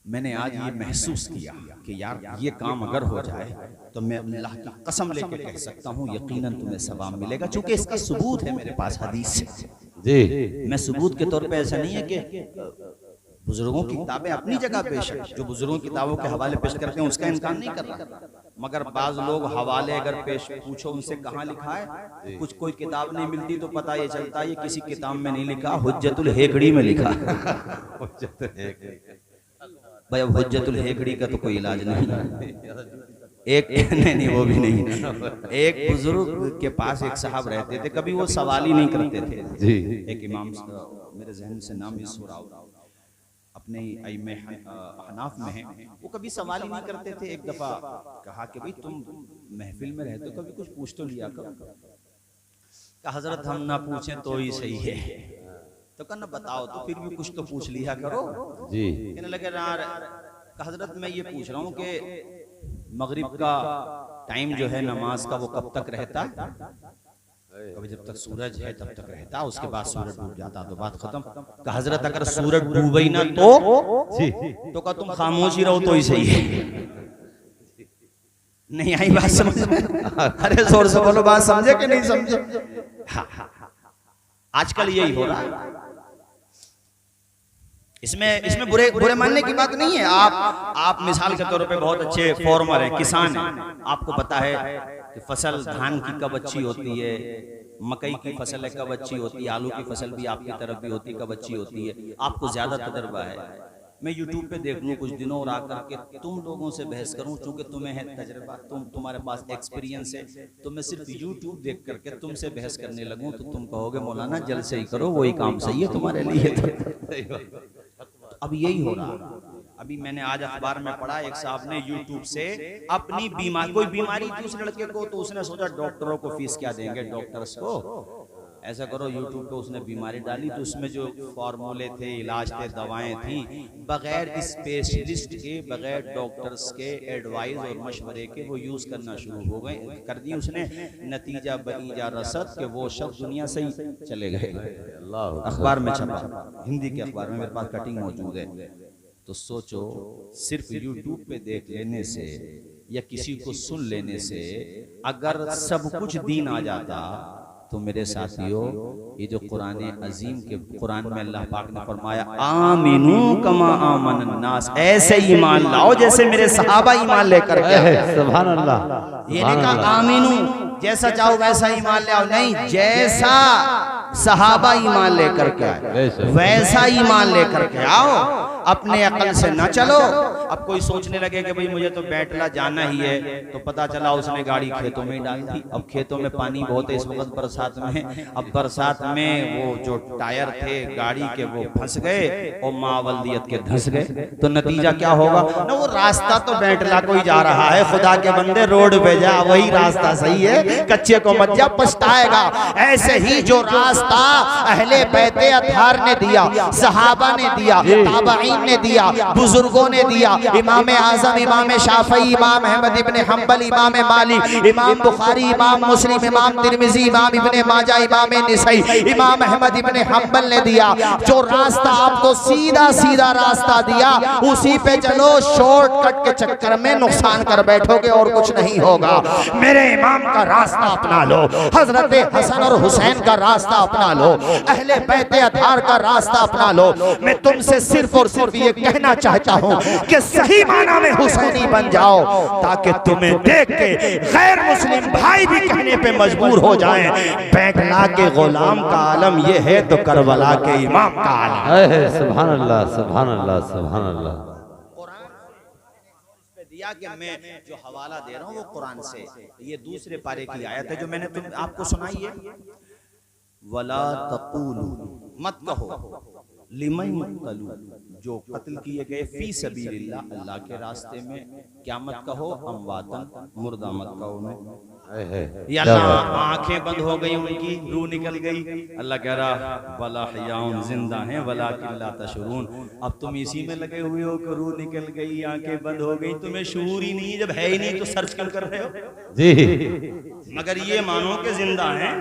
मैंने आज ये महसूस किया कि यार ये काम अगर हो जाए तो मैं अल्लाह की कसम लेके कह सकता हूँ यकीनन तुम्हें सवाब मिलेगा, क्योंकि इसका सबूत है मेरे पास हदीस से। जी मैं सबूत के तौर पे ऐसा नहीं है कि बुजुर्गों की किताबें अपनी जगह बेशक जो बुजुर्गों की किताबों के हवाले पेश करते हैं उसका इनकार नहीं कर रहा, मगर बाज लोग हवाले अगर पेश पूछो उनसे कहाँ लिखा है, कुछ कोई किताब नहीं मिलती तो पता ये चलता है ये किसी किताब में नहीं लिखा, हुज्जतुल हेकड़ी में लिखा। भाई अब हुज्जतुल हेकड़ी का तो कोई इलाज नहीं, एक नहीं वो भी नहीं। एक बुजुर्ग के पास एक साहब रहते थे, कभी वो सवाल ही नहीं करते थे जी। एक इमाम, मेरे जहन से नाम मिस हो रहा अपने अइम्मे हनाफ में है, वो कभी सवाल ही नहीं करते थे। एक दफा कहा कि भाई तुम महफिल में रहते हो कभी कुछ पूछ तो लिया करो। कहा हजरत हम ना पूछें तो ही सही है, तो कहना बताओ तो फिर भी कुछ तो पूछ लिया करो जी। कहने लगे यार हजरत मैं ये पूछ रहा हूँ कि मगरिब का टाइम जो है नमाज का वो कब तक रहता है? कभी जब तक सूरज है तब तक रहता, उसके बाद सूरज डूब जाता तो बात खत्म। कहा हजरत अगर सूरज डूब ही ना तो का तुम खामोश ही रहो तो ही सही है। नहीं आई बात समझ में? अरे जोर से बोलो, बात समझे कि नहीं समझे? आजकल यही हो रहा है। इसमें बुरे मानने की बात नहीं है। आप मिसाल के तौर पे बहुत अच्छे फार्मर हैं, किसान हैं, आपको पता है कि फसल धान की कब अच्छी होती है, मकई की फसल है कब अच्छी होती है, आलू की फसल भी आपकी तरफ भी होती है कब अच्छी होती है, आपको ज्यादा तजर्बा है। मैं YouTube पे देख लूं कुछ दिनों और आकर के तुम लोगों से बहस करूं, चूंकि तुम्हें है तजर्बा, तुम्हारे पास एक्सपीरियंस है, तो मैं सिर्फ YouTube देख करके तुमसे बहस करने लगूं तो तुम कहोगे मौलाना जल्द से ही करो, वही काम सही है तुम्हारे लिए। तो अब यही हो रहा। अभी मैंने आज अखबार में पढ़ा एक साहब ने YouTube से अपनी बीमारी, कोई बीमारी थी उस लड़के को, तो उसने सोचा डॉक्टरों को फीस क्या देंगे डॉक्टर्स को, ऐसा करो YouTube पे उसने बीमारी डाली तो उसमें जो फार्मूले थे, इलाज थे, दवाएं थी, बगैर स्पेशलिस्ट के, बगैर डॉक्टर्स के एडवाइस और मशवरे के वो यूज करना शुरू हो गए कर दी उसने। नतीजा बनीजा रसद के वो शब्द दुनिया से ही चले गए। अखबार में छपा, हिंदी के अखबार में, मेरे पास कटिंग मौजूद है। तो सोचो सिर्फ YouTube पे देख लेने से या किसी को सुन लेने से अगर सब कुछ दीन आ जाता तो मेरे साथियों ये जो कुरान अजीम के कुरान में अल्लाह पाक ने फरमाया आमिनू कमा आमन नास, ऐसे ईमान लाओ जैसे मेरे सहाबा ईमान लेकर के। सुभान अल्लाह। ये नहीं कहा आमिनू जैसा चाहो वैसा ईमान ले आओ, नहीं, जैसा सहाबा ईमान लेकर के आए वैसा ईमान लेकर के आओ, अपने अकल से ना चलो। अब कोई सोचने लगे कि भाई मुझे तो बैटला जाना ही है, तो पता चला उसने गाड़ी खेतों में डाल दी। अब खेतों में पानी बहुत है इस वक्त बरसात में, अब बरसात में वो जो टायर थे गाड़ी के वो फंस गए और मावल्दियत के धंस गए, तो नतीजा क्या होगा ना, वो रास्ता तो बैटला को ही जा रहा है। खुदा के बंदे रोड पे जा, वही रास्ता सही है, कच्चे को मत जा, पछताएगा। ऐसे ही जो रास्ता अहले बैते अतहार ने दिया, सहाबा ने दिया, ताबईन ने दिया, बुजुर्गों ने दिया, इमाम आजम, इमाम शाफई, इमाम अहमद इब्ने हंबल, इमाम मालिक, इमाम बुखारी, इमाम मुस्लिम, इमाम तिरमिजी, इमाम इब्ने माजा, इमाम निसई, इमाम अहमद इब्ने हंबल ने दिया। जो रास्ता आपको सीधा सीधा रास्ता दिया उसी पे चलो, शॉर्टकट के चक्कर में नुकसान कर बैठोगे और कुछ नहीं होगा। मेरे इमाम का रास्ता अपना लो, हजरत हसन और हुसैन का रास्ता अपना लो, अहले बैत अतहार का रास्ता अपना लो। मैं तुमसे सिर्फ और सिर्फ ये कहना चाहता हूँ कि सही माना में हुसैनी बन जाओ, ताकि तुम्हें देख के गैर मुस्लिम भाई भी कहने पे मजबूर हो जाएं, बैटला के गुलाम का आलम ये है तो करबला के इमाम का आलम। सुभान अल्लाह, सुभान अल्लाह, सुभान अल्लाह। दिया कि मैं जो हवाला दे रहा हूँ वो कुरान से, ये दूसरे पारे की आयत है जो मैंने आपको सुनाई है। वला तक़ूलू, मत कहो, लिमन युक्तलू, जो कत्ल किए गए फी सबीलिल्लाह, अल्लाह के रास्ते में, क्या मत कहो अमवातन, मुर्दा मत कहो उन्हें। या अल्लाह आंखें बंद हो गई उनकी, रूह निकल गई, अल्लाह कह रहा वला हयाउन, जिंदा हैं वलाकिन ला तशउरून। अब तुम इसी में लगे हुए हो कि रूह निकल गई, आंखें बंद हो गई, तुम्हें शऊर ही नहीं, जब है ही नहीं तो सर्च क्यों कर रहे हो जी। मगर ये मानो कि जिंदा हैं,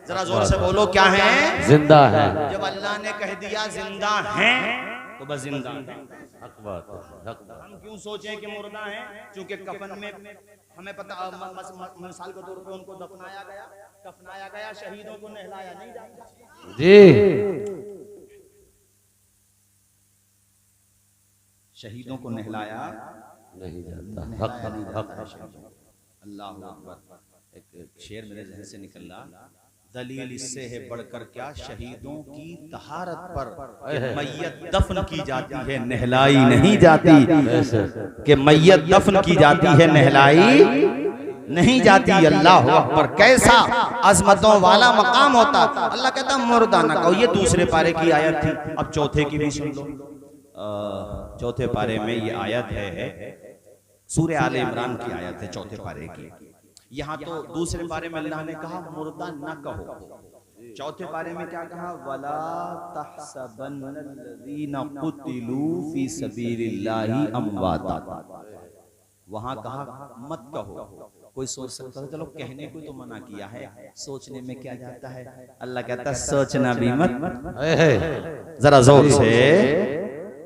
जरा जोर से बोलो क्या है, जिंदा है। जब अल्लाह ने कह दिया जिंदा हैं तो बस जिंदा हैं। हक बात है, हक बात। हम क्यों सोचें कि मुर्दा हैं, क्योंकि कफन में हमें पता, मिसाल के तौर पे उनको दफनाया गया, कफनाया गया, शहीदों को नहलाया नहीं जाता जी। शहीदों को नहलाया नहीं जाता, हक हक हक। अल्लाह अकबर। एक शेर मेरे जहन से निकल रहा, दलील इससे है बढ़कर क्या, शहीदों की तहारत पर मैयत दफन की जाती है नहलाई नहीं जाती, कि मैयत दफन की जाती है नहलाई नहीं जाती। अल्लाह अकबर, कैसा अजमतों वाला मकाम होता। अल्लाह कहता मुर्दा ना कहो, ये दूसरे पारे की आयत थी। अब चौथे की भी सुन लो। चौथे पारे में ये आयत है, सूरह आले इमरान की आयत है, चौथे पारे की। यहाँ तो दूसरे पारे में अल्लाह ने कहा मुर्दा ना कहो, चौथे पारे में क्या कहा, वला तहसबन्नल्लज़ीना कुतिलू फी सबीलिल्लाहि अमवाता। वहां कहा मत कहो। कोई सोच सकता है चलो कहने को तो मना किया है, सोचने में क्या जाता है। अल्लाह कहता सोचना भी मत। जरा जोर से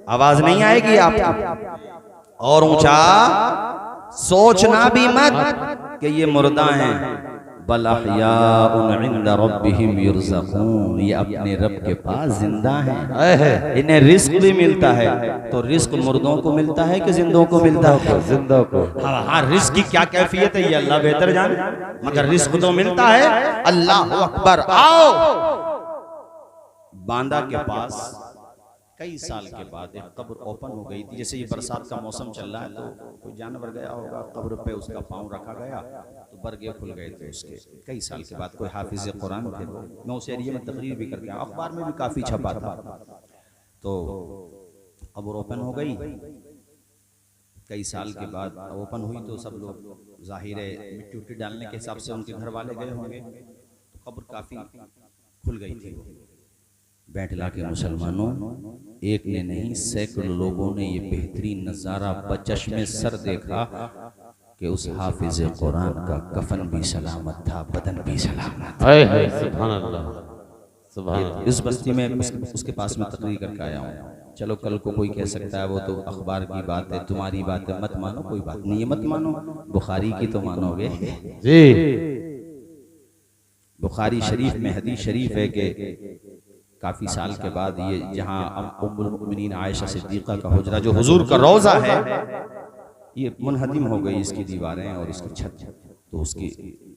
आवाज नहीं आएगी आपको, और ऊंचा, सोचना भी मत कि ये मुर्दा हैं, बल अहयाउन इंद रब्बिहिम युरज़क़ून, ये अपने रब के पास जिंदा हैं, इन्हें रिस्क भी मिलता है। तो रिस्क मुर्दों को मिलता है कि जिंदों को मिलता है? जिंदा को। हाँ, रिस्क की क्या कैफियत है ये अल्लाह बेहतर जाने, मगर रिस्क तो मिलता है। अल्लाह अकबर। आओ, बांदा के पास कई साल के बाद एक कब्र ओपन हो गई थी। जैसे ये बरसात का मौसम चल रहा है तो कोई जानवर गया होगा, कब्र पे उसका पाँव रखा गया तो बरगे खुल गए थे उसके। कई साल के बाद कोई हाफिज कुरान थे, मैं उस एरिया में तकरीर भी करके आया, अखबार में भी काफ़ी छपा था। तो कब्र ओपन हो गई, कई साल के बाद ओपन हुई तो सब लोग जाहिर है मिट्टी उट्टी डालने के हिसाब से उनके घर वाले गए होंगे, तो कब्र काफ़ी खुल गई थी। बैठला के मुसलमानों, एक ने नहीं सैकड़ों लोगों ने ये बेहतरीन नज़ारा बचश्मे सर देखा कि उस हाफिज कुरान का कफन भी सलामत था, बदन भी सलामत था। सुभान अल्लाह, सुभान अल्लाह। इस बस्ती में उसके पास में तकरीर करके आया हूँ। चलो कल को कोई कह सकता है वो तो अखबार की बात है, तुम्हारी बात है, मत मानो, कोई बात नहीं है, मत मानो, बुखारी की तो मानोगे जी। बुखारी शरीफ में हदीस शरीफ है कि काफी साल के बाद ये जहाँ उम्मुल मुमिनीन आयशा सिद्दीक़ा का हुजरा जो हुजूर का रोजा है, ये मुनहदिम हो गई इसकी दीवारें और इसकी छत, तो उसकी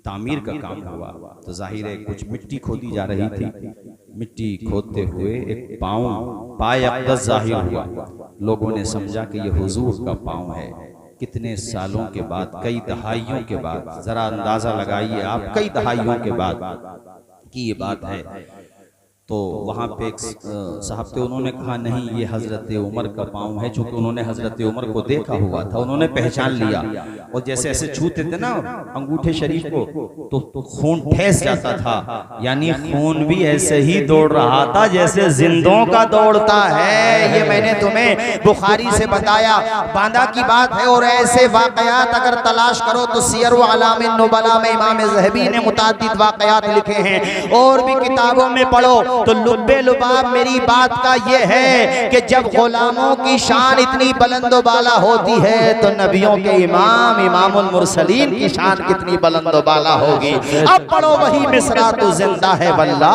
तामीर का काम हुआ। तो जाहिर है कुछ मिट्टी खोदी जा रही थी, मिट्टी खोदते हुए एक पाय अक़दस जाहिर हुआ। लोगों ने समझा कि ये हुजूर का पाँव है। कितने सालों के बाद, कई दहाइयों के बाद, जरा अंदाजा लगाइए आप, कई दहाइयों के बाद की ये बात है। तो वहाँ पे एक साहब थे, उन्होंने कहा नहीं ये हज़रत उमर का पाँव है, चूँकि उन्होंने हज़रत उमर को देखा हुआ था, उन्होंने पहचान लिया। और जैसे ऐसे छूते थे ना अंगूठे शरीफ को तो खून ठेस जाता था, यानी खून भी ऐसे ही दौड़ रहा था जैसे जिंदों का दौड़ता है। ये मैंने तुम्हें बुखारी से बताया, बांदा की बात है। और ऐसे वाक़यात अगर तलाश करो तो सियर व अलामिन नुबला में इमाम ज़हबी ने मुताद्दिद वाक़यात लिखे हैं, और भी किताबों में पढ़ो तो लुब्बे लुबाब मेरी बात का ये है कि जब गुलामों की शान इतनी बुलंद बाला होती है तो नबियों के इमामुल मुरसलीन की शान कितनी बुलंद बाला होगी। अब पढ़ो वही मिसरा, तू जिंदा है वल्ला,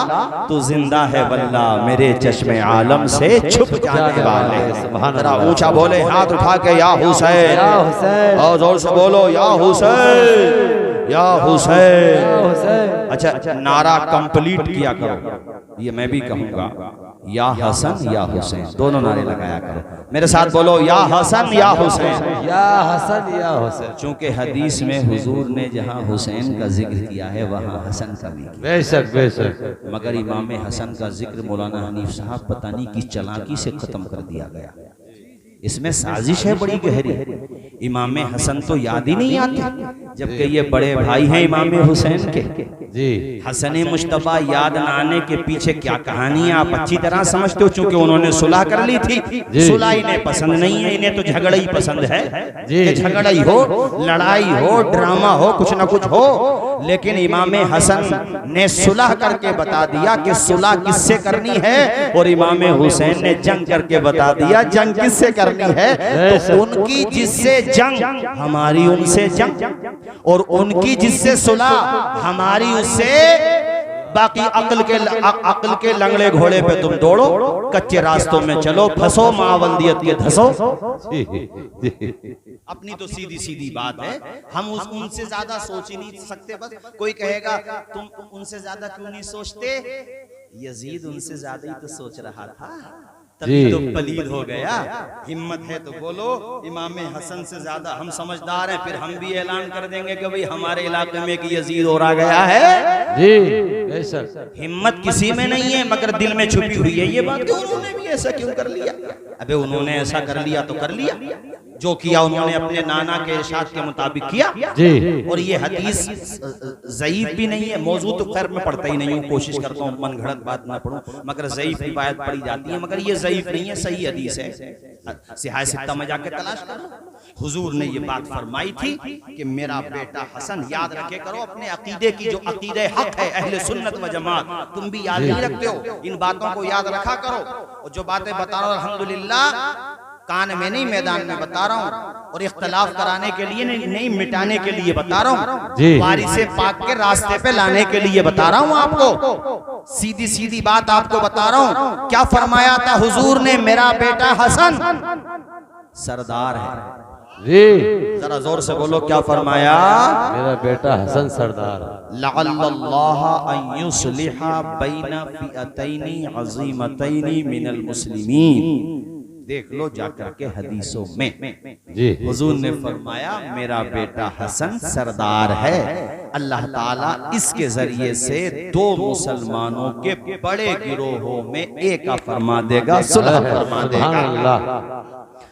तू जिंदा है वल्ला, मेरे चश्मे आलम से छुप जाने वाले। जरा ऊंचा बोले हाथ उठा के या हुसैन, और जोर से बोलो या हुसैन, या हुसैन। अच्छा, नारा कंप्लीट किया करो, ये मैं भी कहूँगा, या हसन या हुसैन, दोनों नारे लगाया करो। मेरे साथ बोलो या हसन या हुसैन। या हसन या हुसैन। चूंकि हदीस में हुजूर ने जहां हुसैन का जिक्र किया है वहां हसन का भी किया, बेशक बेशक। मगर इमाम हसन का जिक्र मौलाना हनीफ साहब पता नहीं किस चालाकी से खत्म कर दिया गया। इसमें साजिश है बड़ी गहरी। इमाम हसन तो याद ही नहीं आते, जबकि ये बड़े भाई हैं इमाम हुसैन के। जी हसन मुश्तबा याद न आने के पीछे क्या कहानी है आप अच्छी तरह समझते हो। चूंकि उन्होंने सुलह कर ली थी, सुलह इन्हें पसंद नहीं है, इन्हें तो झगड़ा ही पसंद है कि झगड़ा ही हो, लड़ाई हो, ड्रामा हो, कुछ ना कुछ हो। लेकिन इमाम हसन ने सुलह करके बता दिया कि सुलह किससे करनी है, और इमाम हुसैन ने जंग करके बता दिया जंग किससे करनी है। तो उनकी जिससे जंग हमारी उनसे जंग, और उनकी जिससे सुलह हमारी उससे। बाकी अक्ल के लंगड़े घोड़े पे तुम दौड़ो, कच्चे रास्तों में चलो, फंसो मावंदियत के धसो। अपनी तो सीधी सीधी बात है, हम उनसे ज्यादा सोच ही नहीं सकते। बस कोई कहेगा तुम उनसे ज्यादा क्यों नहीं सोचते, यजीद उनसे ज्यादा ही तो सोच रहा था, तभी तो पलीद हो गया। हिम्मत है तो बोलो इमाम हसन से ज्यादा हम समझदार हैं, फिर हम भी ऐलान कर देंगे कि भाई हमारे इलाके में एक यजीद और आ गया है। जी बेशक। हिम्मत किसी में नहीं है मगर दिल में छुपी हुई है ये बात कि उन्होंने भी ऐसा क्यों कर लिया। अबे उन्होंने ऐसा कर लिया तो कर लिया, जो किया उन्होंने अपने नाना के इरशाद के मुताबिक किया जी। और ये हदीस ज़ईफ भी नहीं है, मौजू तो खैर मैं पढ़ता ही नहीं हूँ, कोशिश करता हूँ मन घड़त बात ना पढ़ूं, मगर ज़ईफ रिवायत पढ़ी जाती है, मगर ये ज़ईफ नहीं है, सही हदीस है। सिहाह सित्ता में जाके तलाश करो। हुजूर ने ये बात फरमाई थी कि मेरा बेटा हसन, याद रखे करो अपने अकीदे की जो अकीदे हक है अहले सुन्नत व जमात, तुम भी याद नहीं रखते हो, इन बातों को याद रखा करो। और जो बातें बता रहा हूँ अल्हम्दुलिल्लाह कान में नहीं मैदान में बता रहा हूँ, और इख्तलाफ कराने के लिए नहीं मिटाने के लिए बता रहा हूँ, वारिसे पाक के रास्ते पे लाने के लिए बता रहा हूँ आपको। सीधी सीधी बात आपको बता रहा हूँ। क्या फरमाया था हुजूर ने, मेरा बेटा हसन सरदार है। जी जरा जोर से बोलो क्या फरमाया, मेरा बेटा हसन सरदार। लअल्लाह अन युस्लिहा बैना फिअतैनी अज़ीमतैनी मिनल मुस्लिमीन। देख लो जाकर के हदीसों में जी हुजूर ने फरमाया मेरा बेटा हसन सरदार है, अल्लाह ताला इसके जरिए से दो मुसलमानों के बड़े गिरोहों में एक का फरमा देगा, सुलह फरमा देगा।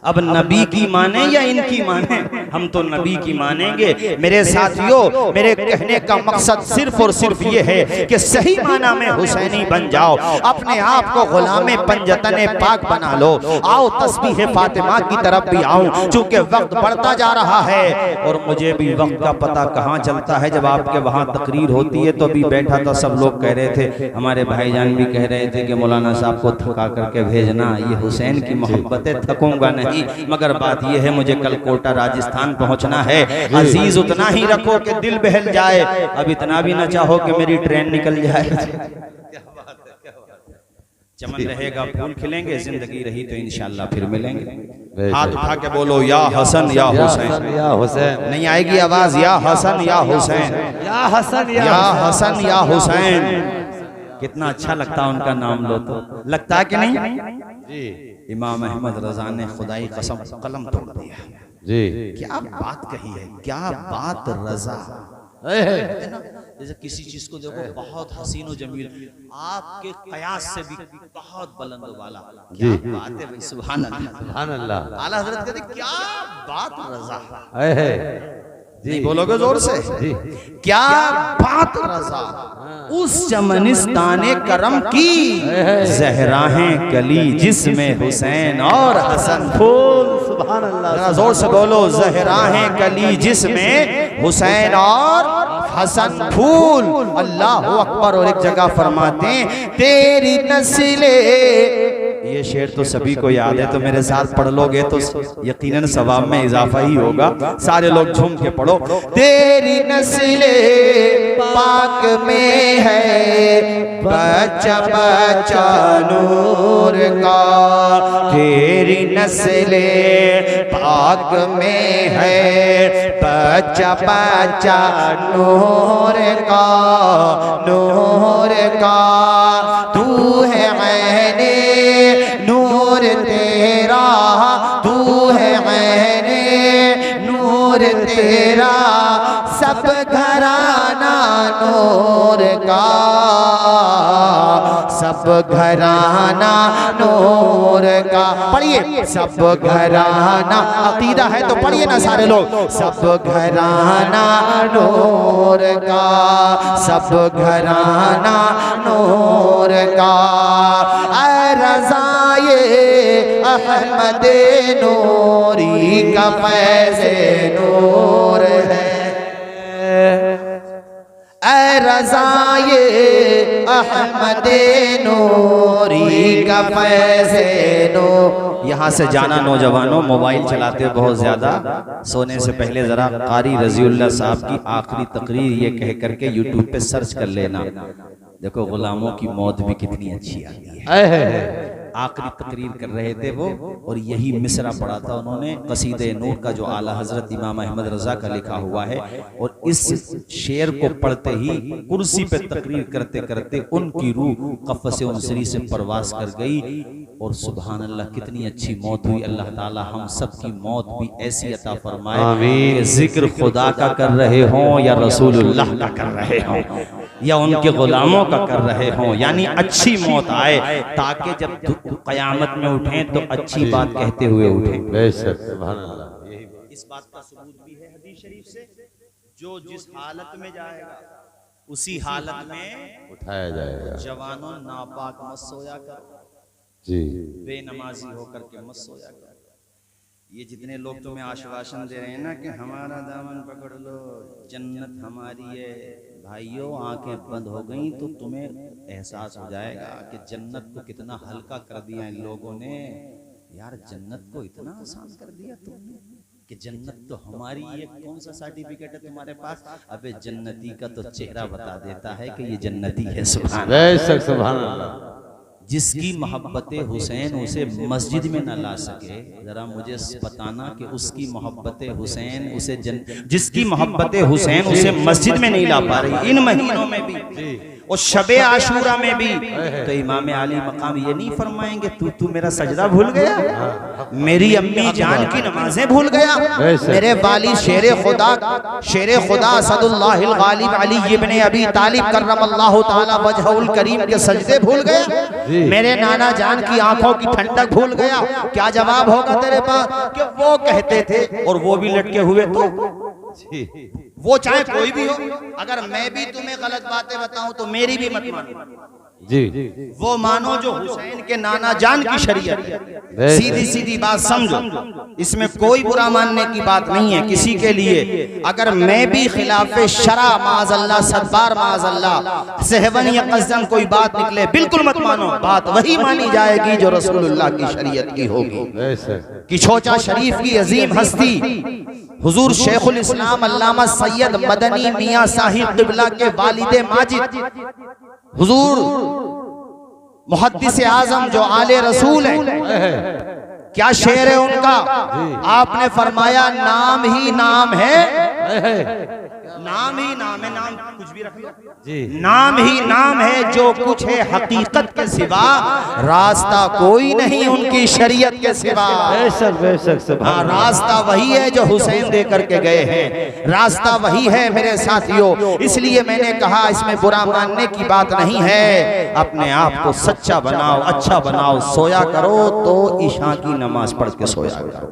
अब नबी की माने या इनकी माने, हम तो नबी की मानेंगे। मेरे साथियों, मेरे कहने का मकसद सिर्फ और सिर्फ ये है कि सही माना में हुसैनी बन जाओ, अपने आप को गुलामे पंजतने पाक बना लो। आओ तस्बीह फातिमा की तरफ भी आऊं, चूंकि वक्त बढ़ता जा रहा है और मुझे भी वक्त का पता कहाँ चलता है। जब आपके वहाँ तकरीर होती है तो अभी बैठा था, सब लोग कह रहे थे, हमारे भाईजान भी कह रहे थे कि मौलाना साहब को थका करके भेजना, ये हुसैन की मोहब्बतें, थकूंगा नहीं, मगर बात यह है मुझे कल कोटा राजस्थान पहुंचना है। अजीज उतना ही रखो कि दिल बहल जाए, अब इतना भी ना चाहो कि मेरी ट्रेन निकल जाए। चमन रहेगा, फूल खिलेंगे, जिंदगी रही तो इंशाल्लाह फिर मिलेंगे। हाथ उठा के बोलो या हसन या हुसैन, या हुसैन। नहीं आएगी आवाज, या हसन या हुसैन, या हसन या हसन या हुसैन। कितना अच्छा लगता है उनका नाम लो तो, लगता है कि नहीं जी। इमाम अहमद रजा ने खुदाई कसम कलम तोड़ दिया जी। क्या बात कही है, क्या बात रजा। जैसे किसी चीज को देखो बहुत हसीन और जमील, आपके कयास से भी बहुत बुलंद वाला, क्या बात है भाई, सुभान अल्लाह सुभान अल्लाह। आला हजरत कहते क्या बात रजा, जी बोलोगे जोर से, क्या बात रजा। उस चमनिस्ताने करम की जहराहें कली जिसमें हुसैन और हसन फूल, सुभान अल्लाह, जोर से बोलो, जहराहें कली जिसमें हुसैन और हसन फूल। अल्लाह अकबर। और एक जगह फरमाते हैं तेरी नस्ले, ये शेर तो सभी को याद है, तो मेरे साथ पढ़ लोगे तो यकीनन सवाब में इजाफा ही होगा। सारे लोग झूम के पढ़ो, तेरी नस्ले पाक में है बच्चा बच्चा नूर का, तेरी नस्ले पाक में है बच्चा बच्चा नूर का, नूर का। तू है मैंने तेरा सब घराना नूर का, सब घराना नूर का। पढ़िए, सब घराना, अकीदा है तो पढ़िए ना सारे लोग। सब घराना नूर का, सब घराना नूर का। ऐ रज़ाए अहमद नूरी का फैज़े नूर है, ऐ रज़ाए अहमद नूरी का फैज़े नूर। यहाँ से जाना नौजवानों, मोबाइल चलाते बहुत ज्यादा, सोने से पहले जरा कारी रजीउल्लाह साहब की आखिरी तकरीर ये कह करके यूट्यूब पे सर्च कर लेना। देखो गुलामों की मौत भी कितनी अच्छी आती है। आखिरी तकरीर कर रहे थे वो, और यही मिसरा पढ़ा था उन्होंने, कसीदे नूर का जो आला हजरत इमाम अहमद रजा का लिखा हुआ है। और इस शेर को पढ़ते ही कुर्सी पे तकरीर करते करते उनकी रूह कफ़स उनसरी से परवास कर गई। और सुभान अल्लाह, कितनी अच्छी मौत हुई। अल्लाह ताला हम सब की मौत भी ऐसी अता फरमाए कि जिक्र खुदा का कर रहे हों या रसूलुल्लाह का कर रहे हों या उनके गुलामों का कर रहे हों, यानी अच्छी मौत आए, ताकि जब क़यामत में उठें तो अच्छी बात कहते हुए उठें। बेशक, सुभान अल्लाह। इस बात का सबूत भी है हदीस शरीफ से, जो जिस हालत में जाएगा उसी हालत में उठाया जाएगा। जवानों, नापाक मत सोया करो, जी, बेनमाजी होकर के मत सोया करो। ये जितने लोग तुम्हें आश्वासन दे रहे हैं ना कि हमारा दामन पकड़ लो, जन्नत हमारी है, भाइयों आंखें बंद हो गई तो तुम्हें एहसास हो जाएगा कि जन्नत को कितना हल्का कर दिया इन लोगों ने। यार जन्नत को इतना आसान कर दिया तुमने कि जन्नत तो हमारी है, कौन सा सर्टिफिकेट है तुम्हारे पास? अबे जन्नती का तो चेहरा बता देता है कि ये जन्नती है। सुभान बेशक, सुभान अल्लाह। जिसकी मोहब्बत हुसैन उसे मस्जिद में न ला सके, जरा मुझे बताना कि उसकी मोहब्बत हुसैन उसे जिसकी मोहब्बत हुसैन उसे मस्जिद में नहीं ला पा रही इन महीनों में भी, और शबे आशूरा में भी, तो इमाम आली मकाम ये नहीं फरमाएंगे तू मेरा सजदा भूल गया, मेरी अम्मी जान की नमाजें भूल गया, मेरे वाली शेर खुदा असदुल्लाहिल गालिब अली इब्ने अबी तालिब कररमल्लाहु तआला वजहुल करीम के सजदे भूल गया, मेरे नाना जान की आंखों की ठंडक भूल गया। क्या जवाब होगा तेरे पास? कि वो कहते थे और वो भी लटके हुए, तो वो चाहे कोई भी हो, अगर मैं भी तुम्हें गलत बातें बताऊं तो मेरी भी मत मानो जी। वो मानो जो हुसैन के नाना जान की शरीयत, सीधी सीधी बात समझो, इसमें कोई बुरा मानने की बात नहीं है किसी के लिए। अगर मैं भी खिलाफे शरा माज़अल्लाह, सदबार माज़अल्लाह, सहवन या कज़न कोई बात निकले, बिल्कुल मत मानो, बात वही मानी जाएगी जो रसूलुल्लाह की शरीयत की होगी। कि छोचा शरीफ की अजीम हस्ती हुजूर शेखुल इस्लाम अल्लामा सैयद मदनी मियां साहिब क़िबला के वालिद माजिद हुजूर मुहद्दिस आज़म जो आले रसूल है, क्या शेर है उनका? आपने फरमाया नाम ही नाम है, नाम ही नाम है, नाम कुछ भी रख लो जी, नाम ही नाम है, जो कुछ है हकीकत के सिवा, रास्ता कोई नहीं उनकी शरीयत के सिवा। बेशक, बेशक, हाँ, रास्ता वही है जो हुसैन दे करके गए हैं, रास्ता वही है मेरे साथियों। इसलिए मैंने कहा इसमें बुरा मानने की बात नहीं है, अपने आप को सच्चा बनाओ, अच्छा बनाओ, सोया करो तो ईशा की नमाज पढ़ के सोया करो।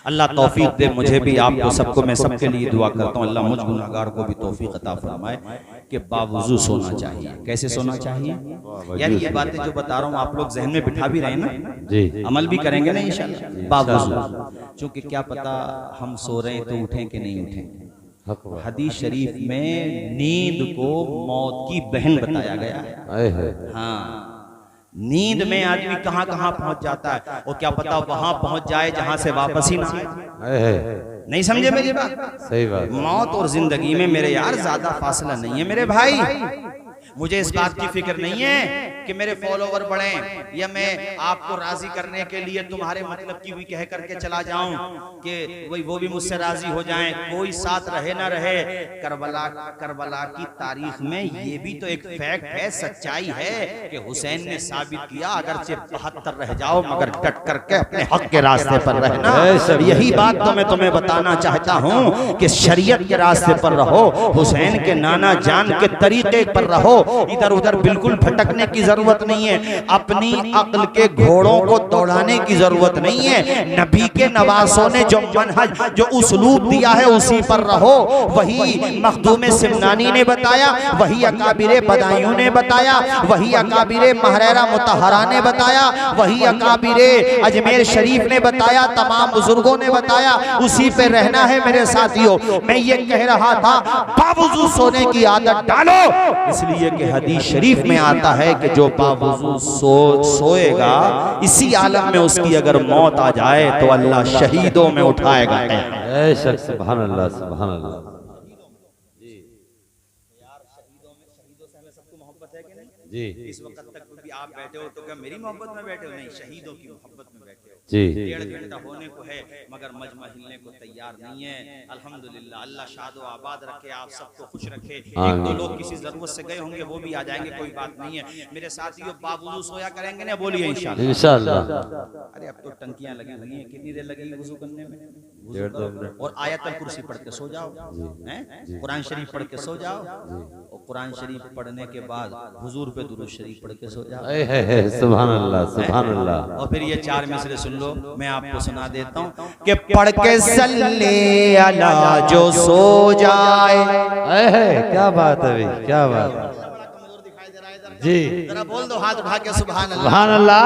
अल्लाह तौफीक दे मुझे भी, आपको सबको, मैं सबके लिए दुआ करता हूँ, अल्लाह मुझ गुनहगार को भी तौफीक अता फरमाए कि बावुज़ू सोना चाहिए। कैसे सोना चाहिए? यानी ये बातें जो बता रहा हूँ आप लोग जहन में बिठा भी रहे ना जी, अमल भी करेंगे ना इंशाअल्लाह। बावुज़ू, क्योंकि क्या पता हम सो रहे हैं तो उठें कि नहीं उठें। हदीस शरीफ में नींद को मौत की बहन बताया गया है। हाँ, नींद में आदमी कहां कहां पहुंच जाता है, और क्या पता वहां पहुंच जाए जहां से वापस ही ना आए। नहीं समझे मेरी बात? सही बात। मौत और जिंदगी में मेरे यार ज्यादा फासला नहीं है मेरे भाई। मुझे इस बात की फिक्र नहीं है कि मेरे फॉलोवर बढ़ें, या मैं आपको राजी करने के लिए तुम्हारे मतलब की भी कह करके चला जाऊं कि वो भी मुझसे राजी हो जाएं, कोई साथ रहे ना रहे। करबला की तारीख में ये भी तो एक फैक्ट है, सच्चाई है कि हुसैन ने साबित किया अगर सिर्फ 72 रह जाओ मगर डट करके अपने हक के रास्ते पर रहना। यही बात तो मैं तुम्हें बताना चाहता हूँ कि शरीयत के रास्ते पर रहो, हुसैन के नाना जान के तरीके पर रहो, इधर उधर बिल्कुल भटकने की जरूरत नहीं है, अपनी अक्ल के घोड़ों को दौड़ाने की जरूरत नहीं है। नबी के नवासों ने जो मनहज जो उसलूब दिया है उसी पर रहो। वही मखदूम सिमनानी ने बताया, वही अकाबिरे बदायूं ने बताया, वही अकाबिरे महरेरा मुतहरा ने बताया, वही अकाबिरे अजमेर शरीफ ने बताया, तमाम बुजुर्गों ने बताया, उसी पे रहना है मेरे साथियों। मैं ये कह रहा था बावजूद सोने की आदत डालो, इसलिए कि हदीस शरीफ में आता है कि जो बावजूद सोएगा इसी आलम में उसकी अगर मौत आ जाए तो अल्लाह शहीदों में उठाएगा। सुभान अल्लाह, सुभान अल्लाह। जी, इस वक्त तक भी आप बैठे हो तो क्या मेरी मोहब्बत में बैठे हो? नहीं, शहीदों की मोहब्बत में बैठे हो। जी, 1.5 घंटा होने को है मगर मजमा हिलने को तैयार नहीं है। अल्हम्दुलिल्लाह, अल्लाह शादो आबाद रखे, आप सबको खुश रखे। एक दो लोग किसी जरूरत से गए होंगे वो भी आ जाएंगे, कोई बात नहीं है। मेरे साथियों बावजूद सोया करेंगे ना, बोलिए इंशाल्लाह इंशाल्लाह। अरे अब तो टंकियां लगी हुई हैं, कितनी देर लगेगी वुजू करने में? और आयतल कुर्सी पढ़ के सो जाओ, कुरान शरीफ पढ़ के सो जाओ, और कुरान शरीफ पढ़ने के बाद हुजूर पे दुरूद शरीफ पढ़ के सो जाओ। सुभान अल्लाह, सुभान अल्लाह। और फिर ये 4 मिसरे सुन लो, मैं आपको सुना देता हूँ कि पढ़ के सल्ले अला जो सो जाए। क्या बात है भाई, क्या बात है जी। जरा बोल दो हाथ उठा के सुभान अल्लाह, सुभान अल्लाह।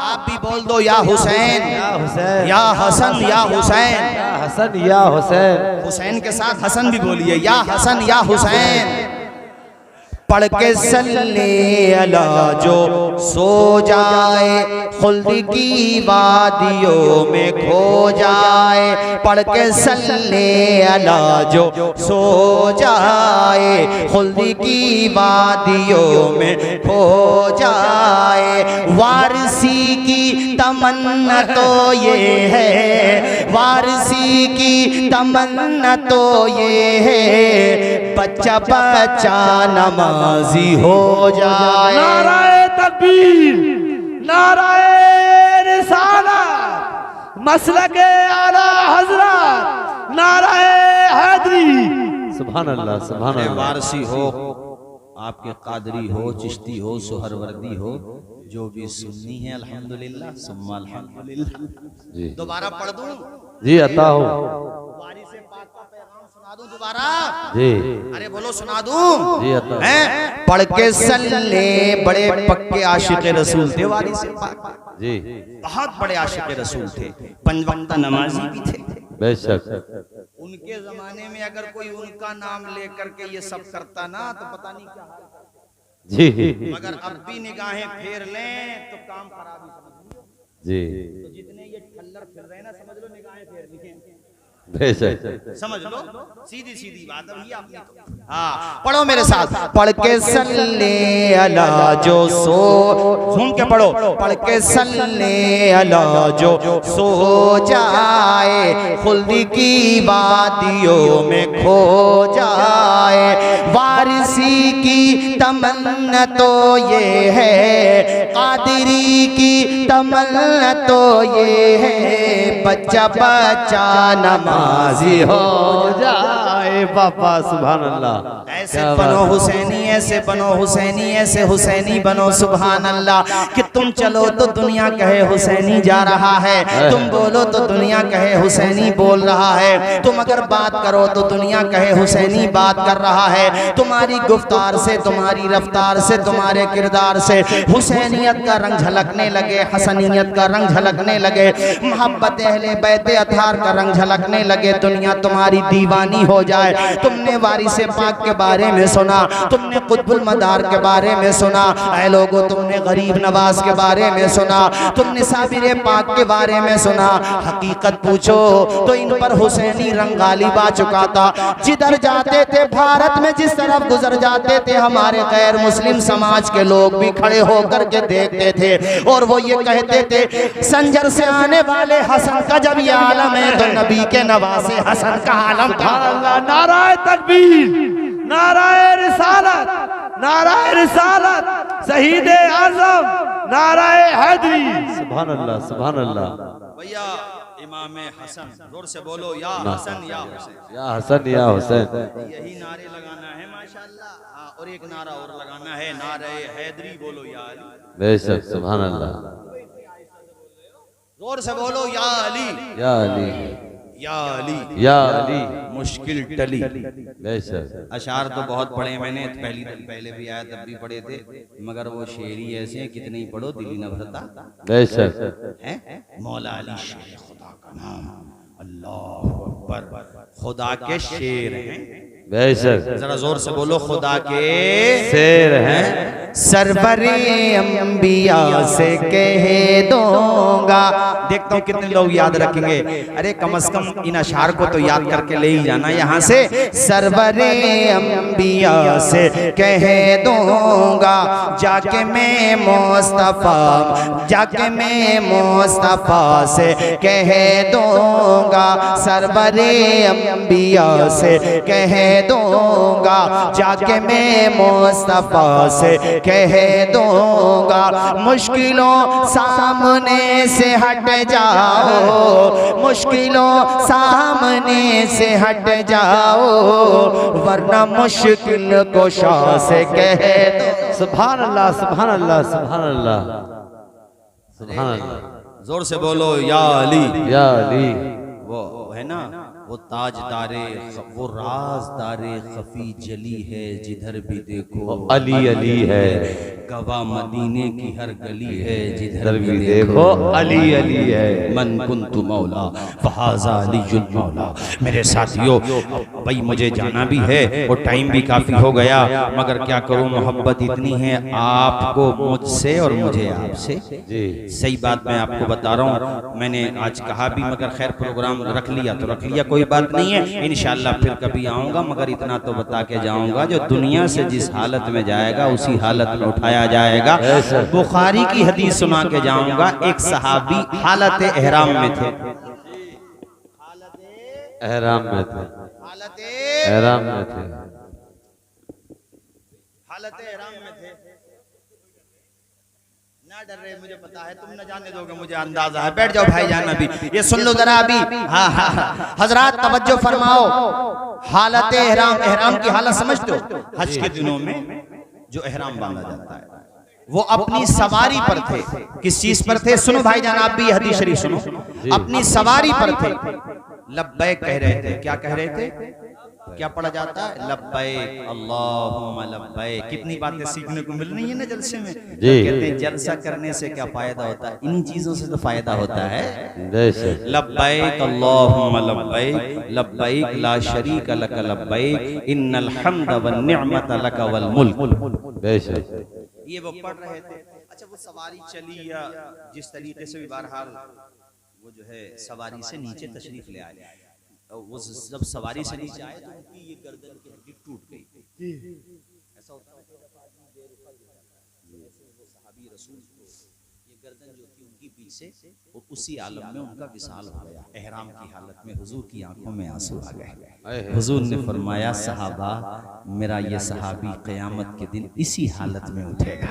आप भी बोल दो या हुसैन, या हुसैन, या हसन, या हुसैन, या हसन, या हुसैन। हुसैन के साथ हसन भी बोलिए, या हसन या हुसैन। पढ़ के सल्ले अला जो सो जाए, खुल्द की वादियों में खो जाए। पढ़ के सल्ले अला जो सो जाए, खुल्द की वादियों में खो जाए। वारसी की तमन्ना तो ये है, वारसी की तमन्ना तो ये है, बच्चा बच्चा नमाजी हो जाए। नाराए तकबीर, नाराए रिसालत, मसलके आला हजरत, नाराए हैदरी। सुभान अल्लाह, सुभान अल्लाह। वारसी हो, आपके कादरी हो, चिश्ती हो, सुहरवर्दी हो, जो भी सुन्नी है अल्हम्दुलिल्लाह, सुम्मा अल्हम्दुलिल्लाह। जी, दोबारा पढ़ दूं? जी अता हो। वारी से पाक का पैगाम सुना दूं दोबारा? जी, अरे बोलो सुना दूं? जी अता। हैं? पढ़ के सल्ले, बड़े पक्के आशिक रसूल थे वारी से पाक, जी, बहुत बड़े आशिक रसूल थे, 5 वक्त नमाजी भी थे। बेशक। उनके जमाने में अगर कोई उनका नाम लेकर के ये सब करता ना तो पता नहीं क्या हाल। जी, मगर अब भी निगाहें फेर लें तो काम खराब ही समझ लो। जी, तो जितने ये ठल्लर फिर रहे हैं ना, समझ लो निगाहें फेर ली हैं। बेशक। समझ लो, सीधी सीधी बात अभी आपने तो। हाँ, पढ़ो मेरे साथ। पढ़ के सल्ले अला जो सो, सुन के पढ़ो। पढ़ के सल्ले अला जो सो जाए, खुल्द की वादियों में खो जाए। वारिसी की तमन्ना तो ये है, कादरी की तमन्ना तो ये है, बच्चा बच्चा नमाजी हो जाए। बाबा सुभान अल्लाह। ऐसे बनो हुसैनी, ऐसे बनो हुसैनी, ऐसे हुसैनी बनो सुभान अल्लाह। कि तुम चलो तो दुनिया कहे हुसैनी जा रहा है, तुम बोलो तो दुनिया कहे हुसैनी बोल रहा है, तुम अगर बात करो तो दुनिया कहे हुसैनी बात कर रहा है। तुम्हारी गुफ्तार से, तुम्हारी रफ्तार से, तुम्हारे किरदार से हुसैनियत का रंग झलकने लगे, हसनियत का रंग झलकने लगे, मोहब्बत अहले बैत अतार का रंग झलकने लगे, दुनिया तुम्हारी दीवानी हो जाए। जाए। तुमने वारिस पाक के बारे में सुना, तुमने कुतुबुल मदार के बारे में सुना, ऐ लोगों तुमने गरीब नवाज के बारे में सुना, तुमने साबिर पाक के बारे में सुना। हकीकत पूछो तो इन पर हुसैनी रंग गालिब आ चुका था। जिधर जाते थे भारत में, जिस तरफ गुजर जाते थे, हमारे गैर मुस्लिम समाज के लोग भी खड़े होकर के देखते थे और वो ये कहते थे संजर से आने वाले हसन का जब ये आलम है तो नबी के नवासे हसन का आलम था। नाराए तकबीर, नाराए रिसालत, नाराए रिसालत, शहीद आजम, नाराए हैदरी। सुभान अल्लाह, सुभान अल्लाह। भैया इमाम हसन, जोर से बोलो या हसन या हुसैन, या हसन या हुसैन। यही नारे लगाना है माशाअल्लाह। हाँ, और एक नारा और लगाना है, नारे हैदरी बोलो या अली। बेशक, सुभान अल्लाह। जोर से बोलो या अली, या अली, या अली, या अली। मुश्किल टली। बेशक। अशार तो बहुत पढ़े मैंने, पहले भी आया तब भी पढ़े थे, मगर वो शेर ही ऐसे हैं कितने ही पढ़ो दिल ही न भरता। बेशक है मौला अली शेर खुदा का नाम, अल्लाह अकबर, खुदा के शेर हैं। बेशक, जरा जोर से बोलो खुदा के शेर हैं। सरवरे अंबिया से कह दूंगा। देखता हूँ कितने लोग याद रखेंगे। अरे कम से कम इन अशार को तो याद करके ले ही जाना यहाँ से। सरवरे अंबिया से कह दूंगा, जाके मैं मुस्तफा, जाके मैं मुस्तफा से कह दूंगा। सरवरे अंबिया से कह दूंगा, जाके मैं मुस्तफा से कह दूंगा। मुश्किलों सामने से हट जाओ, मुश्किलों सामने से हट जाओ, वरना मुश्किल को शाह से कह दो। सुभान अल्लाह, सुभान अल्लाह, सुभान अल्लाह, सुभान अल्लाह। जोर से बोलो या अली, या अली। वो है ना, वो ताजदारे, वो राजदारे खफी जली है, जिधर भी देखो अली अली है। गवा मदीने की हर गली है, जिधर इधर भी भी देखो अली अली है। मन कुन्तु मौला फहाजा अलीयुल मौला। मेरे साथियों, भाई मुझे जाना भी है और टाइम भी काफी हो गया, मगर क्या करूं, मोहब्बत इतनी है आपको मुझसे और मुझे आपसे। जी, सही बात मैं आपको बता रहा हूँ, मैंने आज कहा भी, मगर खैर प्रोग्राम रख लिया तो रख लिया, कोई बात नहीं है। इंशाल्लाह फिर कभी आऊंगा, मगर इतना तो बता के जाऊंगा, जो दुनिया से जिस हालत में जाएगा उसी हालत में उठाया जाएगा। बुखारी की हदीस सुना के जाऊंगा। एक सहाबी हालत एहराम में थे, एहराम में थे, हालत एहराम में थे, एहराम में थे। ना डर रहे, मुझे पता है तुम न जाने दोगे, मुझे अंदाजा है। बैठ जाओ भाई जान, अभी ये सुन लो जरा अभी। हाँ हाँ हजरात तवज्जो फरमाओ। हालत एहराम, एहराम की हालत समझते हो? हज के दिनों में जो एहराम बांधा जाता है, वो अपनी सवारी पर थे। किस चीज पर थे? सुनो भाई जान, आप भी हदीस शरीफ सुनो। अपनी सवारी पर थे, लब्बैक कह रहे थे। क्या कह रहे थे? क्या पढ़ा जाता है? लब्बैक अल्लाहुम्मा लब्बैक। कितनी बातें सीखने को मिल रही है ना जलसे में। तो कहते हैं जलसा करने से क्या फायदा होता है? इन चीजों से तो फायदा होता है। लब्बैक अल्लाहुम्मा लब्बैक, लब्बैक ला शरीक लक लब्बैक, इन्नल हम्द वन निअमत लक वल मुल्क। ये वो पढ़ रहे थे। अच्छा, वो सवारी चली या जिस तरीके से भी बहरहाल वो जो है सवारी से नीचे तशरीफ ले आए, वो जब सवारी से नीचे आए तो उनकी ये गर्दन की हड्डी टूट गई। ऐसा होता है वो सहाबी रसूल को ये गर्दन जो थी उनकी पीछे, और उसी आलम में उनका विसाल हो गया। एहराम की हालत में हुजूर की आंखों में आंसू आ गए। हुजूर ने फरमाया, सहाबा, मेरा ये सहाबी क़यामत के दिन इसी हालत में उठेगा।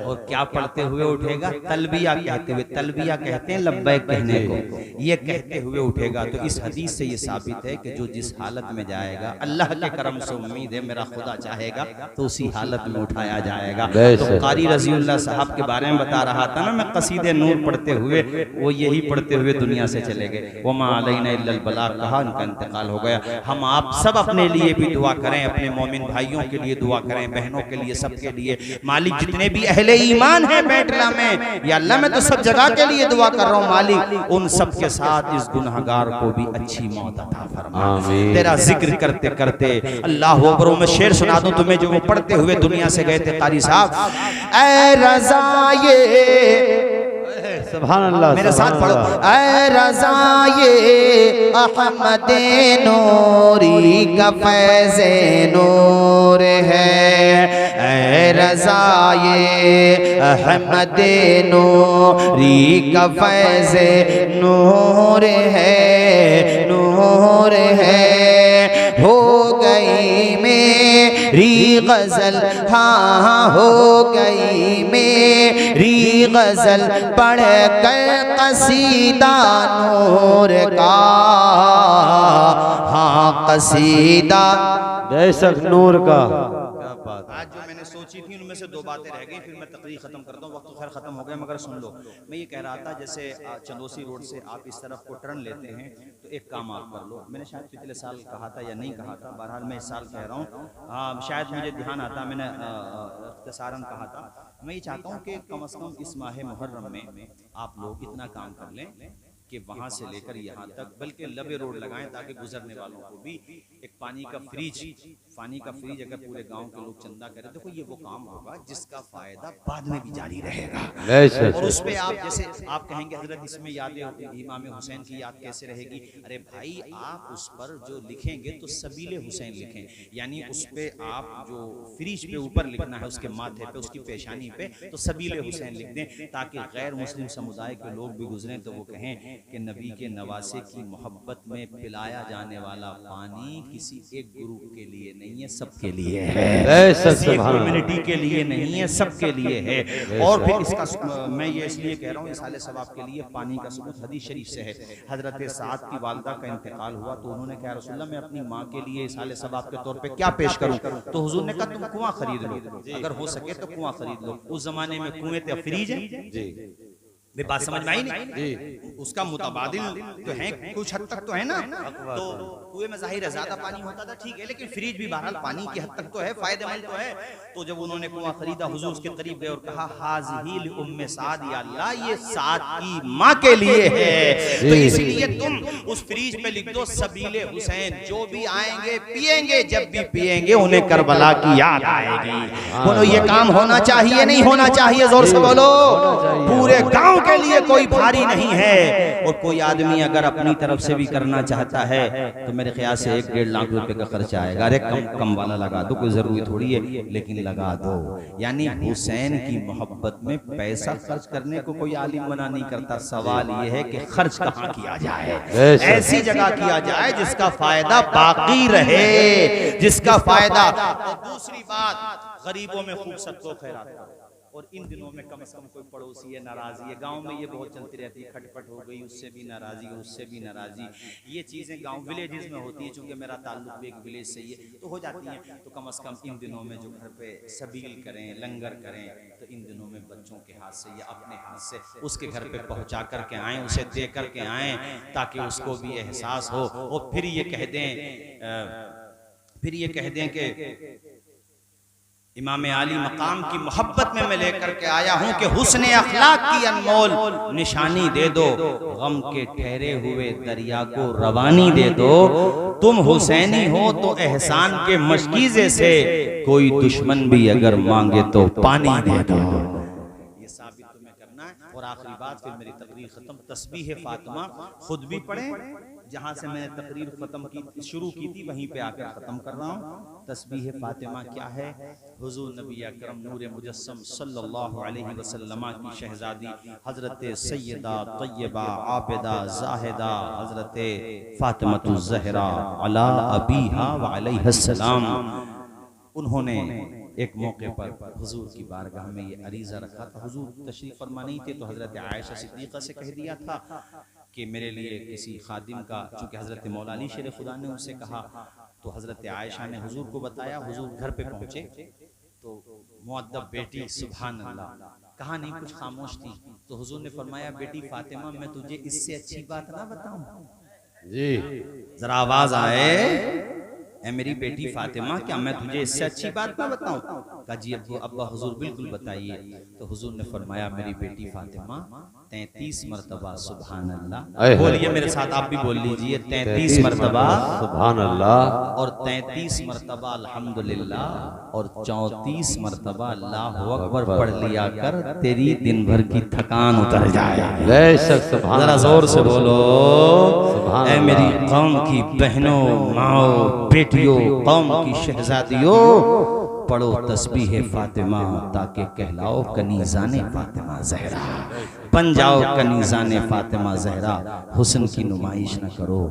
और क्या पढ़ते हुए उठेगा? तलबिया कहते हुए। तलबिया कहते हैं लब्बैक कहने को, ये कहते हुए उठेगा। तो इस हदीस से ये साबित है कि जो जिस हालत में जाएगा, अल्लाह के करम से उम्मीद है मेरा खुदा चाहेगा तो उसी हालत में उठाया जाएगा। तो कारी रज़ियुल्लाह साहब के बारे में बता रहा था ना मैं, कसीदे नूर पढ़ते हुए, वो यही पढ़ते हुए दुनिया से चले गए। वमा अलैना इल्लल बलाग कहा, उनका इंतकाल हो हो गया। हम आप सब अपने लिए भी दुआ करें, अपने मोमिन भाइयों के लिए दुआ करें, बहनों के लिए, सबके लिए। मालिक जितने भी अहले ईमान हैं बैठला में, या अल्लाह मैं तो सब जगह के लिए दुआ कर रहा हूँ मालिक, उन सब के साथ इस गुनहगार को भी अच्छी मौत अता फरमा। तेरा जिक्र करते करते अल्लाह अकबर, मैं शेर सुना दूं तुम्हें जो वो पढ़ते हुए दुनिया से गए थे कारी साहब। ऐ रज़ा ये, सुभान अल्लाह, मेरे साथ पढ़ो। ऐ रज़ा ये अहमद नूरी का फैज़े नूर है, ऐ रज़ा ये अहमद नूरी का फैज़े नूर है, नूर है। हो गई मेरी गजल, हाँ हो गई मेरी गजल, पढ़ कर कसीदा नूर का, हाँ कसीदा बेशक नूर का। आज जो मैंने सोची थी उनमें से दो बातें रह गई, फिर मैं तकरीर खत्म करता हूँ। वक्त तो खैर खत्म हो गया, मगर सुन लो। मैं ये कह रहा था, जैसे चंदोसी रोड से आप इस तरफ को टर्न लेते हैं तो एक काम आप कर लो। मैंने शायद पिछले साल कहा था या नहीं कहा था, बहरहाल मैं इस साल कह रहा हूँ, शायद मुझे ध्यान आता, मैंने इख्तिसारन कहा था। मैं ये चाहता हूँ कि कम से कम इस माह मुहर्रम में आप लोग इतना काम कर लें कि वहाँ से लेकर यहाँ तक, बल्कि लबे रोड लगाएं, ताकि गुजरने वालों को भी एक पानी का फ्रिज अगर पूरे गांव के लोग चंदा करें, देखो ये वो काम होगा जिसका फायदा बाद में भी जारी रहेगा। और उस पे आप, जैसे आप कहेंगे हजरत इसमें यादें इमाम हुसैन की याद कैसे रहेगी, अरे भाई आप उस पर जो लिखेंगे तो सबीले हुसैन लिखें, यानी उस पे आप जो फ्रिज पे ऊपर लिखना है उसके माथे पे, उसकी पेशानी पे, तो सबीले हुसैन लिख दें, ताकि गैर मुस्लिम समुदाय के लोग भी गुजरें तो वो कहें कि नबी के नवासे की मोहब्बत में पिलाया जाने वाला पानी किसी एक ग्रुप के लिए नहीं है, सबके लिए है, किसी कम्युनिटी के लिए नहीं है, सबके लिए है। और फिर इसका मैं ये इसलिए कह रहा हूँ, इस साले सवाब के लिए पानी का सबूत हदीस शरीफ से है। हजरत साद की वालदा का इंतकाल हुआ तो उन्होंने कहा, रसूलुल्लाह मैं अपनी माँ के लिए इस साले सवाब के तौर पे क्या पेश करूं? तो हुजूर ने कहा तुम कुआं खरीद लो, अगर हो सके तो कुआं खरीद लो। उस जमाने में कुएं थे, फ्रिज है, बात समझ में आई नहीं? उसका मुताबादिल तो है, कुछ हद तक तो है ना। तो कुएं में जाहिर है ज्यादा पानी होता था, ठीक है, लेकिन फ्रिज भी बहरहाल पानी की हद तक तो है, फायदेमंद तो है। तो जब उन्होंने कुआं खरीदा, हुजूर उसके करीब गए और कहा, हाज़िही लि उम्मे साद, या अल्लाह ये साद की माँ के लिए है, तो इसलिए तुम उस फ्रिज पे लिख दो सबीले हुसैन, जो भी आएंगे पिएंगे, जब भी पिएंगे उन्हें करबला की याद आएगी। बोलो ये काम होना चाहिए नहीं होना चाहिए? जोर से बोलो। पूरे गांव के लिए कोई भारी नहीं है, और कोई आदमी अगर अपनी तरफ से भी करना चाहता है तो मेरे ख्याल से 1-1.5 लाख रुपए का खर्चा आएगा। अरे कम वाला लगा दो, कोई जरूरी थोड़ी है, लेकिन लगा दो। यानी हुसैन की मोहब्बत में पैसा खर्च करने को कोई आलिम मना नहीं करता, सवाल यह है कि खर्च कहाँ किया जाए, ऐसी जगह किया जाए जिसका फायदा बाकी रहे, जिसका फायदा। और दूसरी बात, गरीबों में खूब सदका खैरात करो। और इन दिनों में कम से कम कोई पड़ोसी है नाराजी है, गांव में ये बहुत चलती रहती है, खटपट हो गई, उससे भी नाराजी, उससे भी नाराजी, ये चीजें गांव विलेजेस में होती है। चूंकि मेरा ताल्लुक भी एक विलेज से ही है तो हो जाती हैं। तो कम से कम इन दिनों में जो घर पे सबील करें, लंगर करें, तो इन दिनों में बच्चों के हाथ से या अपने हाथ से उसके घर पे पहुंचा करके आएँ, उसे दे करके आएँ, ताकि उसको भी एहसास हो। और फिर ये कह दें कि इमाम आली मकाम की मोहब्बत में मैं लेकर के आया हूं कि हुस्न अखलाक की अनमोल निशानी दे दो, गम के ठहरे हुए दरिया को रवानी दे दो। तुम हुसैनी हो तो एहसान के मशकीजे से कोई दुश्मन भी अगर मांगे तो पानी दे दो। ये साबित तुम्हें करना है। और आखिरी बात, फिर मेरी तकरीर खत्म। तस्बीह फातिमा खुद भी पढ़ें, जहां से मैंने तकरीर खत्म की शुरू की थी वहीं पे आकर खत्म कर रहा हूँ। तस्बीह फातिमा क्या है? हुजूर नबी अकरम नूर मुजस्सम सल्लल्लाहु अलैहि वसल्लम की शहजादी हजरत सैयदा तय्यबा आबिदा जाहिदा हजरत फातिमातुज़ ज़हरा अला अबीहा व अलैहिस्सलाम, उन्होंने एक मौके पर हुजूर की बारगाह में ये अरीज़ा रखा था। हुजूर तशरीफ फरमा नहीं थे तो हजरत आयशा सिद्दीक़ा से कह दिया था कि मेरे लिए किसी खादिम का, चूंकि हजरत मौला अली शेर खुदा ने उनसे कहा, तो हजरत आयशा ने हुजूर को बताया। हुजूर घर पे पहुंचे तो मुअद्दब बेटी, सुभान अल्लाह, कहा नहीं कुछ खामोश थी। तो हुजूर ने फरमाया, बेटी फातिमा मैं तुझे इससे अच्छी बात ना बताऊं? जी जरा आवाज आए, ए मेरी बेटी फातिमा, क्या मैं तुझे इससे अच्छी बात ना बताऊं? कहा जी अब्बा हुजूर बिल्कुल बताइए। तो हुजूर ने फरमाया, मेरी बेटी फातिमा 33 मरतबा सुभान अल्लाह, बोलिए मेरे साथ, आप भी बोल लीजिए, 33 मरतबा सुभान अल्लाह और 33 मरतबा अल्हम्दुलिल्लाह और 34 मरतबा अल्लाहु अकबर पढ़ लिया कर, तेरी दिन भर की थकान उतर जाए। बेशक सुभान जरा जोर से बोलो, सुभान ऐ मेरी कौम की बहनों, माओ, बेटियों, कौम की शहजादियों, पढ़ो तस्बीह फातिमा ताकि कहलाओ कनीज़ाने फातिमा ज़हरा, बन जाओ कनीज़ाने फातिमा ज़हरा। हुस्न की नुमाइश न करो,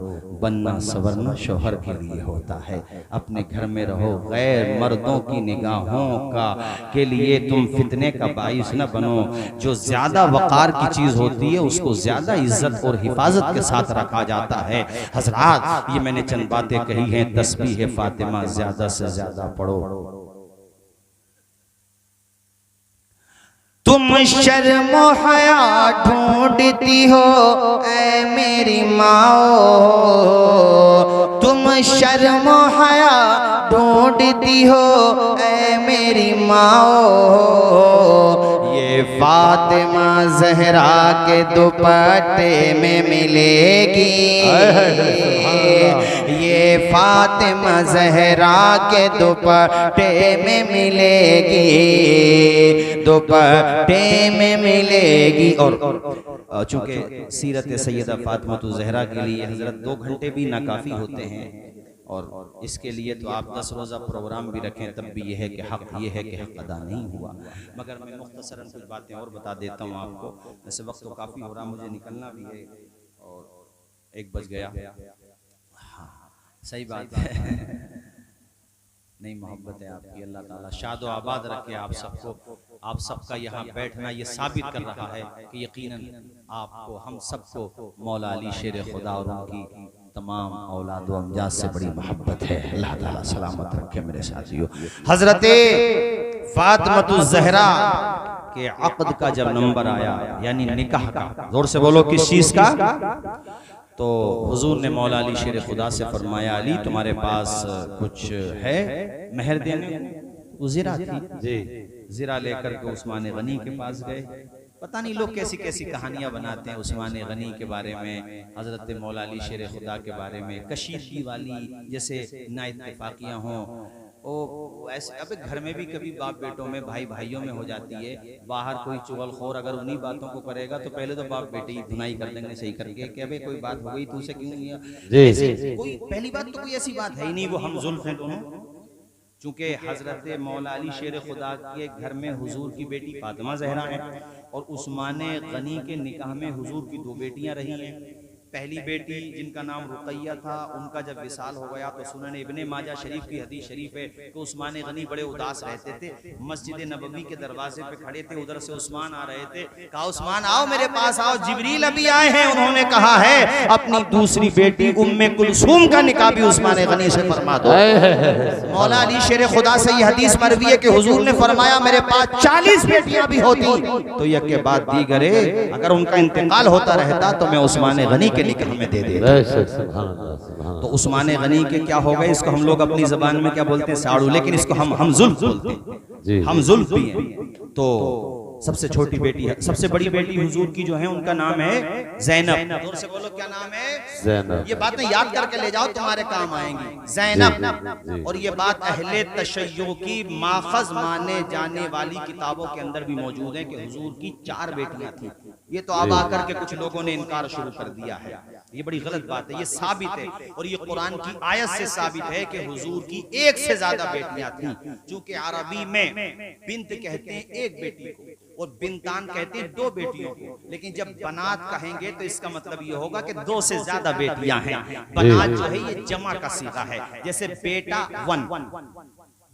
बनना सवरना शौहर के लिए होता है। अपने घर में रहो, गैर मर्दों की निगाहों का के लिए तुम फितने का बाइस न बनो। जो ज्यादा वक़ार की चीज होती है उसको ज्यादा इज्जत और हिफाजत के साथ रखा जाता है। हजरात, ये मैंने चंद बातें कही हैं, तस्बीह फातिमा ज्यादा से ज्यादा पढ़ो। तुम शर्म हया ढूंढती हो ऐ मेरी माओ, तुम शर्म हया ढूंढती हो ऐ मेरी माओ। ये फातिमा ज़हरा के दुपट्टे में मिलेगी, ये फातिमा ज़हरा के दुपट्टे में मिलेगी, दुपट्टे में मिलेगी। और चूंकि सीरत सैयदा फातिमा ज़हरा के लिए हजरत 2 घंटे भी नाकाफ़ी होते हैं, और इसके लिए तो आप 10 रोज़ा प्रोग्राम भी रखें तब भी यह है कि हक़ अदा नहीं हुआ। मगर मैं मुख्तसरन कुछ बातें और बता देता हूँ आपको। वैसे वक्त तो काफ़ी हो रहा, मुझे निकलना भी है और 1 बज गया। हाँ सही बात है, नहीं मोहब्बत है आपकी, अल्लाह ताला शादो आबाद रखे आप सबको। आप सबका यहाँ बैठना ये साबित कर रहा है कि यकीनन आपको, हम सबको मौला अली शेर खुदा और उनकी तमाम औलाद व अमजाद से बड़ी मोहब्बत है। अल्लाह ताला सलामत रखे मेरे साथियों। हजरत फातिमा ज़हरा के अक़द का जब नंबर आया, यानी निकाह का, जोर से बोलो किस चीज का, तो हुजूर ने मौला अली शेर खुदा से फरमाया, अली तुम्हारे पास कुछ है मेहर देने? वो ज़िरा थी जी, ज़िरा लेकर के उस्मान गनी के पास गए। पता नहीं लोग कैसी कैसी कहानियां बनाते हैं उस्मान गनी के बारे में, हजरत मौला अली शेर खुदा के बारे में, कशीदगी वाली जैसे ना इत्तेफाकियां हों। ओ ऐसे अब घर में भी कभी बाप बेटों में, भाई भाइयों में हो जाती है। बाहर कोई चुगलखोर अगर उन्हीं बातों को करेगा तो पहले तो बाप बेटे ही धुनाई कर देंगे सही करके कि अबे कोई बात हो गई तू से क्यों नहीं है? कोई पहली बात तो कोई ऐसी बात है ही नहीं, वो हम जुल्फ हैं दोनों। चूंकि हजरत मौला अली शेर खुदा के घर में हुजूर की बेटी फातिमा ज़हरा है और उस्मान गनी के निकाह में हुजूर की 2 बेटियां रही हैं। पहली बेटी जिनका नाम रुकैया था, उनका जब विसाल हो गया तो सुनन इब्ने माजा शरीफ की हदीस शरीफ है कि उस्मान गनी बड़े उदास रहते थे। मस्जिद नबवी के दरवाजे पे खड़े थे, उधर से उस्मान आ रहे थे। कहा उस्मान आओ मेरे पास आओ, जिब्रील अभी आए हैं, उन्होंने कहा है अपनी दूसरी बेटी उम्मे कुलसूम का निकाह भी उस्मान गनी से फरमा दो। मौला अली शेर खुदा से ये हदीस मरवी है कि हुजूर ने फरमाया मेरे पास 40 बेटियां भी होती तो यह के बाद दीगरे अगर उनका इंतकाल होता रहता तो मैं उस्मान गनी के निकाह में दे देता। तो उस्मान गनी के क्या हो गए, इसको हम लोग अपनी जबान में क्या बोलते हैं, साड़ू, लेकिन इसको हम जुल्फ बोलते हैं, हम जुल्फ भी हैं। तो सबसे छोटी बेटी है, सबसे बड़ी बेटी हुजूर की जो है उनका नाम है ज़ैनब। जोर से बोलो क्या नाम है? ज़ैनब। ये बातें याद करके ले जाओ, तुम्हारे काम आएंगी। ज़ैनब। और ये बात अहले तशय्यो की माखज़ माने जाने वाली किताबों के अंदर भी मौजूद है कि हुजूर की 4 बेटियां थी। ये तो अब आकर के कुछ लोगों ने इनकार शुरू कर दिया है, ये बड़ी गलत बात है। ये साबित है और ये कुरान की आयत से साबित है कि हुजूर की 1 से ज्यादा बेटियां थी। चूंकि अरबी में बिन्त कहते हैं 1 बेटी को और बिन्तान कहते हैं 2 बेटियों को, लेकिन जब बनात कहेंगे तो इसका मतलब ये होगा कि 2 से ज्यादा बेटियां हैं। बनात जो है ये जमा का सीगा है, जैसे बेटा 1,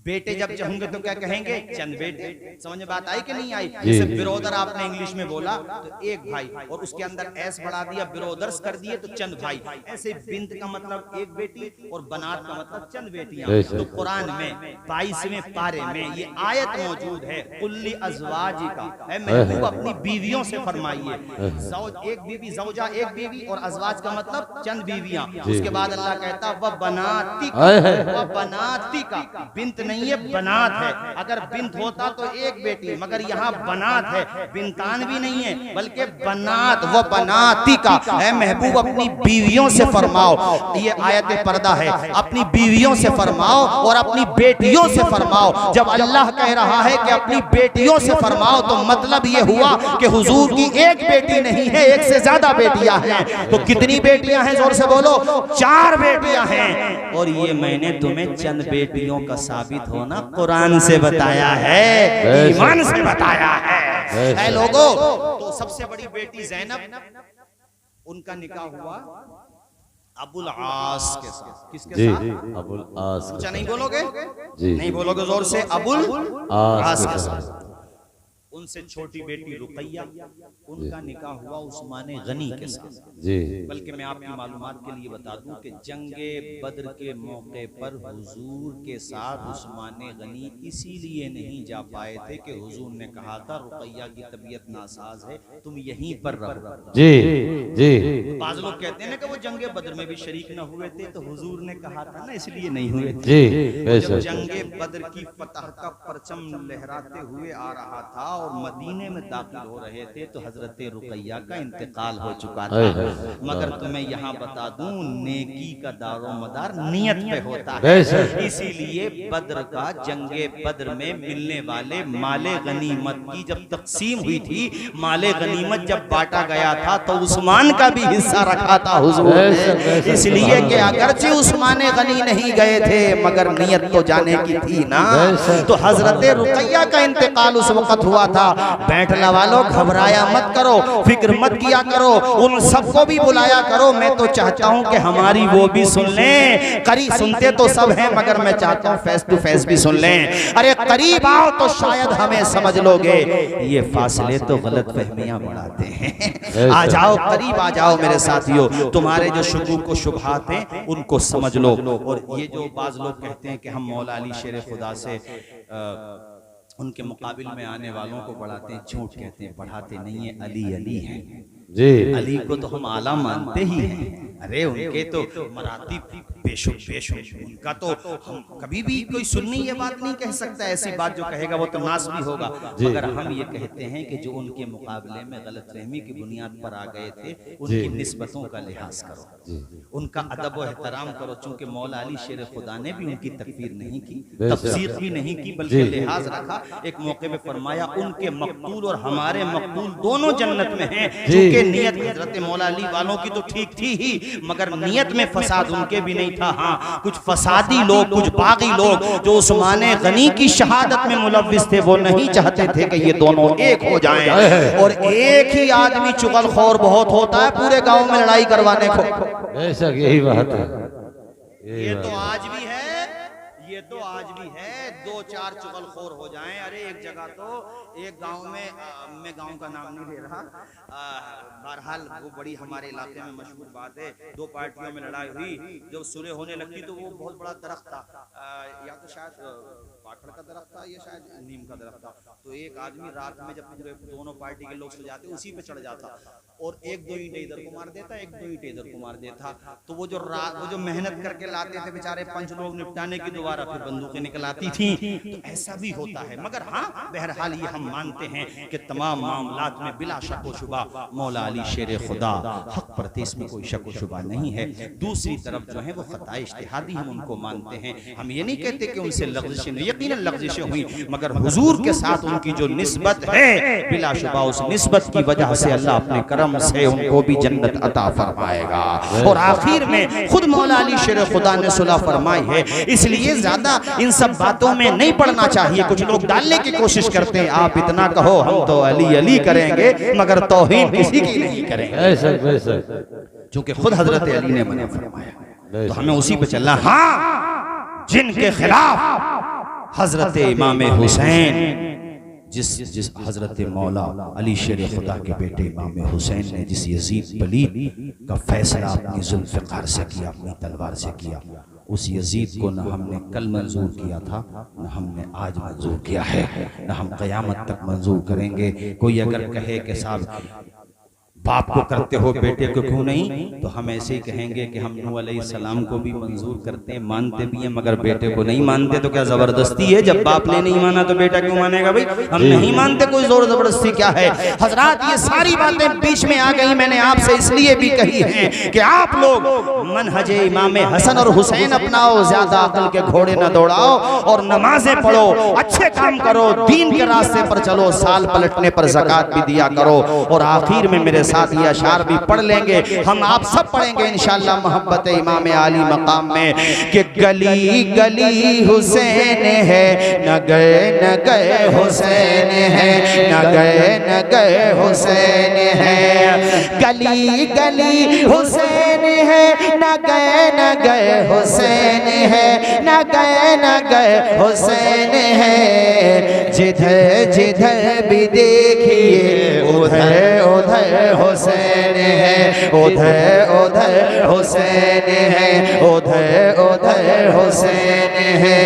बेटे जब होंगे तो क्या कहेंगे? चंद बेटे। समझ में बात आई कि नहीं आई? जी, जैसे जी। बिरोदर आपने इंग्लिश में बोला तो एक भाई, और उसके अंदर एस बढ़ा दिया, बिरोदर्स कर दिए तो चंद भाई। ऐसे बिंत का मतलब एक बेटी और बनात का मतलब चंद बेटियां। ऐसे। तो कुरान में 22वें पारे में ये आयत मौजूद है, कुल्ली अज़वाजी का, है महबूब अपनी बीवियों से फरमाइए। ज़ौज एक बीवी, ज़ौजा एक बीवी, और अज़वाज का मतलब चंद बीवियां। उसके बाद अल्लाह कहता वह बनाती का, वह बनाती का, बिंत नहीं है बनात है। अगर बिंत होता तो एक बेटी, मगर यहाँ बनात है, बिंतान भी नहीं है बल्कि बनात, वो बनाती का। है महबूब अपनी बीवियों से फरमाओ, ये आयत पर्दा है, अपनी बीवियों से फरमाओ और अपनी बेटियों से फरमाओ। जब अल्लाह कह रहा है कि अपनी बेटियों से फरमाओ तो मतलब ये हुआ कि हुजूर की एक बेटी नहीं है, एक से ज्यादा बेटियां हैं। तो कितनी बेटियां हैं? जोर से बोलो। 4 बेटियां हैं। और ये मैंने तुम्हें चंद बेटियों का साबित होना कुरान से बताया है, ईमान से बताया है लोगों। तो सबसे बड़ी बेटी ज़ैनब, उनका निकाह हुआ अबुल आस के साथ। किसके जी, साथ? अबुल आस। अच्छा नहीं बोलोगे? जी, नहीं बोलोगे जोर से? अबुल आस के साथ। उनसे छोटी बेटी रुकैया, उनका निकाह हुआ उस्मान गनी के साथ। जी। बल्कि मैं आपकी मालूमात के लिए बता दूं कि जंगे बद्र के मौके पर हुजूर के साथ उस्मान गनी इसीलिए नहीं जा पाए थे कि हुजूर ने कहा था रुकैया की तबीयत नासाज है, तुम यहीं पर रहो। जी, जी। बाज़ लोग कहते हैं ना कि वो जंगे बद्र में भी शरीक न हुए थे, तो हुजूर ने कहा था ना इसलिए नहीं हुए थे। जी, जब जंगे बद्र की फतह का परचम लहराते हुए आ रहा था और मदीने में दाखिल हो रहे थे तो हजरत रुकैया का इंतकाल हो चुका था। मगर तुम्हें यहाँ बता दूं, नेकी का दारो मदार नियत पे होता है। इसीलिए बद्र का, जंगे बद्र में मिलने वाले माले गनीमत की जब तकसीम हुई थी, माले गनीमत जब बांटा गया था तो उस्मान का भी हिस्सा रखा था हुजूर ने। इसलिए कि अगरचे उस्मान गनी नहीं गए थे मगर नियत तो जाने की थी ना। तो हजरत रुकैया का इंतकाल उस वक्त हुआ था। बैठने वालों घबराया मत करो, फिक्र मत किया करो, उन सबको भी बुलाया करो। मैं तो चाहता हूं कि हमारी वो भी सुन लें। करीब सुनते तो सब हैं मगर मैं चाहता हूं फेस टू फेस भी सुन लें। अरे करीब आओ तो शायद हमें समझ लोगे, ये फासले तो गलत फहमियां बढ़ाते हैं। आ जाओ, करीब आ जाओ मेरे साथियों, तुम्हारे जो शुकूक को शुबहात हैं उनको समझ लो। और ये जो बाज लोग कहते हैं कि हम मौला अली शेर खुदा से उनके मुकाबिल में आने वालों को बढ़ाते हैं, झूठ कहते हैं, बढ़ाते नहीं है। अली अली है जी। अली को तो हम आला मानते ही हैं। अरे उनके तो मराती बेशुमार, उनका तो हम कभी भी कोई सुन्नी ये बात नहीं कह सकता। ऐसी बात जो कहेगा वो तो नास भी होगा। मगर हम ये कहते हैं कि जो उनके मुकाबले में गलतफहमी की बुनियाद पर आ गए थे उनकी निस्बतों का लिहाज करो, उनका अदब व एहतराम करो। चूंकि मौला अली शेर खुदा ने भी उनकी तकफीर नहीं की, तफसीर भी नहीं की, बल्कि लिहाज रखा। एक मौके पे फरमाया उनके मकतूल और हमारे मकतूल दोनों जन्नत में हैं। चूंकि नियत हजरत मौला अली वालों की तो ठीक थी ही, मगर नियत में फसाद उनके भी नहीं था। हाँ, कुछ फसादी लोग, कुछ बागी लोग जो उस्मान गनी की शहादत में मुलव्विस थे, वो नहीं चाहते थे कि ये दोनों एक हो जाएं। और एक ही आदमी चुगलखोर बहुत होता है पूरे गांव में लड़ाई करवाने को। बेशक यही बात है। ये तो आज भी है, ये तो आज भी है। 2-4 चुगलखोर हो जाएं। अरे एक जगह तो एक गांव में, मैं गांव का नाम नहीं ले रहा, बहरहाल वो बड़ी हमारे इलाके में मशहूर बात है। 2 पार्टियों में लड़ाई हुई। जब सुलह होने लगती तो वो बहुत बड़ा दरख्त था, या तो शायद पाखड़ का दरख्त था या शायद नीम का दरख्त था। तो एक आदमी रात में जब पूरे दोनों पार्टी के लोग सो जाते उसी पे चढ़ जाता और 1-2 ईंटें इधर को मार देता, 1-2 ईंटें इधर को मार देता। तो वो जो मेहनत करके लाते थे बेचारे पंच लोग निपटाने की, दोबारा फिर बंदूकें निकल आती थी। तो ऐसा भी होता है। मगर हाँ, बहरहाल ये हम मानते हैं कि तमाम मामलात में बिला शक व शुबा मौला अली शेर खुदा हक पर थे, इसमें कोई शक व शुबा नहीं है। दूसरी तरफ जो है वो खता इज्तिहादी हम उनको मानते हैं। हम ये नहीं कहते कि उनसे लग़ज़िशें, यकीनन लग़ज़िशें हुई, मगर हुजूर के साथ उनकी जो निस्बत है बिला शुबा उस निस्बत की वजह से अल्लाह अपने करम से उनको भी जन्नत अता फरमाएगा। और आखिर में खुद मौला अली शेर खुदा ने सुलह फरमाई है। इसलिए ज्यादा इन सब बातों में नहीं पड़ना चाहिए। कुछ लोग डालने की कोशिश करते हैं, आप इतना कहो हम तो अली अली करेंगे मगर तौहीन किसी की नहीं करेंगे, क्योंकि खुद हजरत अली ने मना फरमाया। तो हमें उसी पे चलना। हाँ, जिनके खिलाफ हजरत इमाम हुसैन, जिस हजरत मौला अली शेर खुदा के बेटे इमाम हुसैन ने जिस यजीद पलीद का फैसला अपनी जुल्फ़िकार से किया, अपनी तलवार से किया, उस यजीद को न हमने कल मंजूर किया था, न हमने आज मंजूर किया है, न हम क़यामत तक मंजूर करेंगे। कोई अगर कहे कि साहब बाप को करते हो बेटे को क्यों नहीं, तो हम ऐसे ही कहेंगे कि हम नूह अलैहिस्सलाम को भी मंजूर करते हैं, मानते भी हैं, मगर बेटे को नहीं मानते। तो क्या जबरदस्ती है? जब बाप ने नहीं माना तो बेटा क्यों मानेगा भाई? हम नहीं मानते, कोई जोर जबरदस्ती क्या है? हजरात, ये सारी बातें बीच में आ गई, मैंने आपसे इसलिए भी कही है कि आप लोग मनहज इमाम हसन और हुसैन अपनाओ, ज्यादा अकल के घोड़े न दौड़ाओ और नमाजें पढ़ो, अच्छे काम करो, दीन के रास्ते पर चलो, साल पलटने पर ज़कात भी दिया करो। और आखिर में मेरे साथ ये अशार भी पढ़ लेंगे, हम आप सब पढ़ेंगे इंशाअल्लाह मोहब्बत इमाम आली मकाम में कि गली गली हुसैन है, न गए हुसैन है, न गए हुसैन है, गली गली हुसैन है, न गए हुसैन है, न गए हुसैन है, जिधर भी देखिए उधर हुसैन है, उधर हुसैन है, उधर हुसैन है।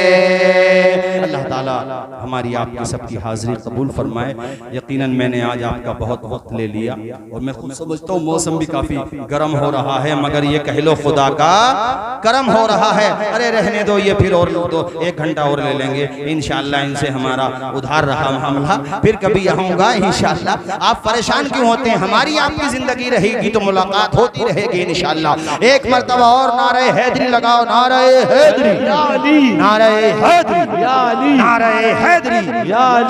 अल्लाह ताला हमारी आपकी सबकी हाजिरी कबूल फरमाए। यकीनन मैंने आज आपका बहुत वक्त ले लिया और मैं खुद समझता हूँ मौसम भी काफी गर्म हो रहा है, मगर ये कह लो खुदा का करम हो रहा है। अरे रहने दो, ये फिर और दो 1 घंटा और ले लेंगे इंशाअल्लाह। इनसे हमारा उधार रहा मामला, फिर कभी आऊँगा इंशाअल्लाह। आप परेशान क्यों होते हैं? हमारी आपकी जिंदगी रहेगी तो मुलाकात होती रहेगी इंशाअल्लाह। एक मर्तबा और नारे हैदरी लगाओ, नारे हैदरी, नारे हैदरी, नारे हैदरी,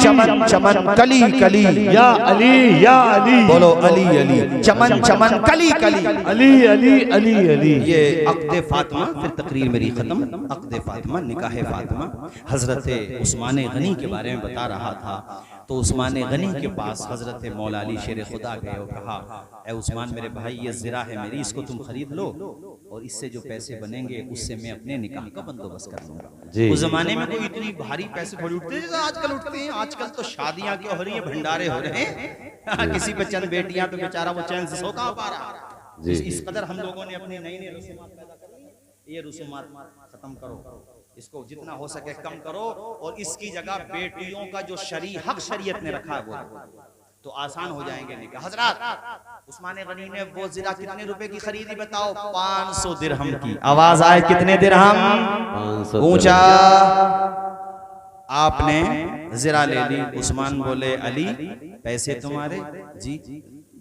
चमन चमन कली कली, या अली या अली, बोलो अली अली, चमन चमन कली कली, अली अली अली अली। ये अक़्द फातिमा, फिर तकरीर मेरी खत्म। अक़्द फातिमा, निकाह फातिमा, हजरत उस्मान गनी के बारे में बता रहा था। तो उस्मान गनी के पास हजरत मौला अली शेर खुदा गए और कहा, ए उस्मान मेरे भाई, ये ज़रा है मेरी, इसको तुम खरीद लो और इससे जो पैसे बनेंगे उससे मैं अपने निकाह का बंदोबस्त कर लूंगा। उस जमाने में कोई इतनी भारी पैसे थोड़ी उठते जैसे आजकल उठते हैं। आजकल तो शादियां क्यों हो रही है, भंडारे हो रहे हैं। किसी पे चंद बेटियां तो बेचारा वो चैन से सो कहां पा रहा। इस कदर हम लोगों ने अपनी नई नई रसूमात पैदा कर ली। ये रसूमात खत्म करो, इसको जितना हो सके कम करो और इसकी जगह बेटियों का जो हक शरीयत ने रखा है वो तो आसान हो जाएंगे निकाह। हजरात, उस्मान गनी ने वो ज़रा कितने रुपए की खरीदी बताओ? 500 दिरहम की। आवाज आए, कितने दिरहम? 500। ऊंचा। आपने ज़रा ले ली। उस्मान बोले, अली पैसे तुम्हारे? जी।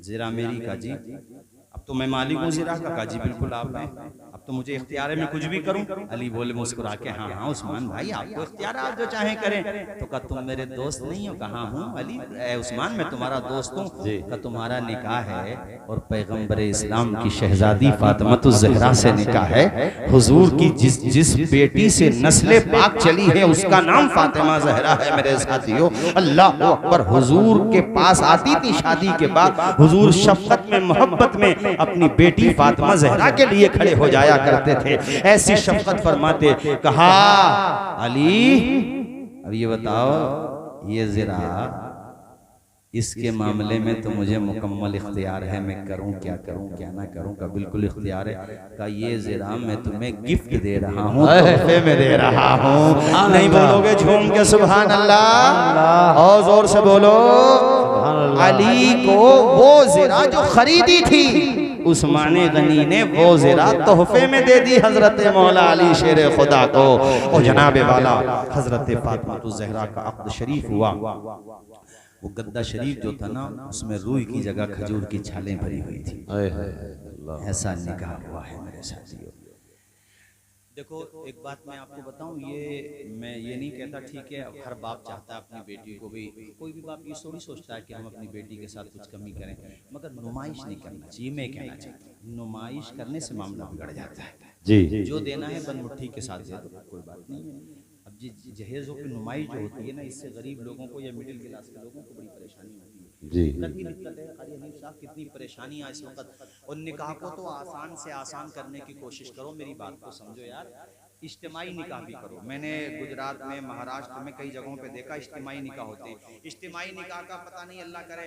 ज़रा मेरी का? जी। अब तो मैं मालिक हूँ ज़रा का? जी बिल्कुल आप हैं। अब तो मुझे इख्तियार है, मैं कुछ भी करूं? अली बोले मुस्कुरा के, हाँ हाँ उस्मान भाई, आपको इख्तियार, आप जो चाहें करें। तो कहा तुम मेरे दोस्त नहीं हो? कहाँ हूँ अली? ए उस्मान, मैं तुम्हारा दोस्त हूँ। कहा तुम्हारा निकाह है और पैगंबर इस्लाम की शहजादी फातिमा ज़हरा से निकाह है। हुजूर की जिस बेटी से नस्ल पाक चली है उसका नाम फातिमा ज़हरा है। मेरे साथियों, अल्लाह अकबर। हुजूर के पास आती थी शादी के बाद, हुजूर शफ़क़त में मोहब्बत में अपनी बेटी फातिमा ज़हरा के लिए खड़े हो जाया करते थे। ऐसी शफ़क़त फरमाते। कहा, अली अब ये बताओ, ये ज़रा इसके मामले में तो मुझे मुकम्मल इख्तियार है, मैं करूं क्या करूं क्या ना करूं का बिल्कुल इख्तियार है। का ये ज़रा मैं तुम्हें गिफ्ट दे रहा हूं, तोहफे में दे रहा हूं। नहीं बोलोगे झूम के सुभान अल्लाह? और जोर से बोलो। अली को वो ज़रा जो खरीदी थी उस्मान गनी ने वो ज़रा तोहफे में दे दी हजरत मौला अली शेर खुदा को। और जनाब वाला हजरत फातिमा ज़हरा का अक़्द शरीफ हुआ। वो गद्दा शरीफ जो था ना, उसमें रूई की जगह खजूर की छालें भरी हुई थी। ऐसा निकाह हुआ है मेरे साथियों। देखो एक बात मैं आपको बताऊं, मैं ये नहीं कहता ठीक है हर बाप चाहता है अपनी बेटी को भी, कोई भी बाप ये थोड़ी सोचता है कि हम अपनी बेटी के साथ कुछ कमी करें, मगर नुमाइश नहीं करना चाहिए। मैं कहना चाहता हूँ, नुमाइश करने से मामला बिगड़ जाता है। जी, जो देना है बनमुट्ठी के साथ दे दो, कोई बात नहीं है। अब जहेज़ों की नुमाइश जो होती है ना, इससे गरीब लोगों को या मिडिल क्लास के लोगों को बड़ी परेशानी होती है। जी, कितनी दिक्कत है कारी हनीफ साहब, कितनी परेशानी है इस वक्त। और निकाह को तो आसान से आसान करने की कोशिश करो, मेरी बात को समझो यार। इज्तिमाई निकाह भी करो। मैंने गुजरात में, महाराष्ट्र में कई जगहों पे देखा इज्तिमाई निकाह होते हैं। इज्तिमाई निकाह का पता नहीं, अल्लाह करे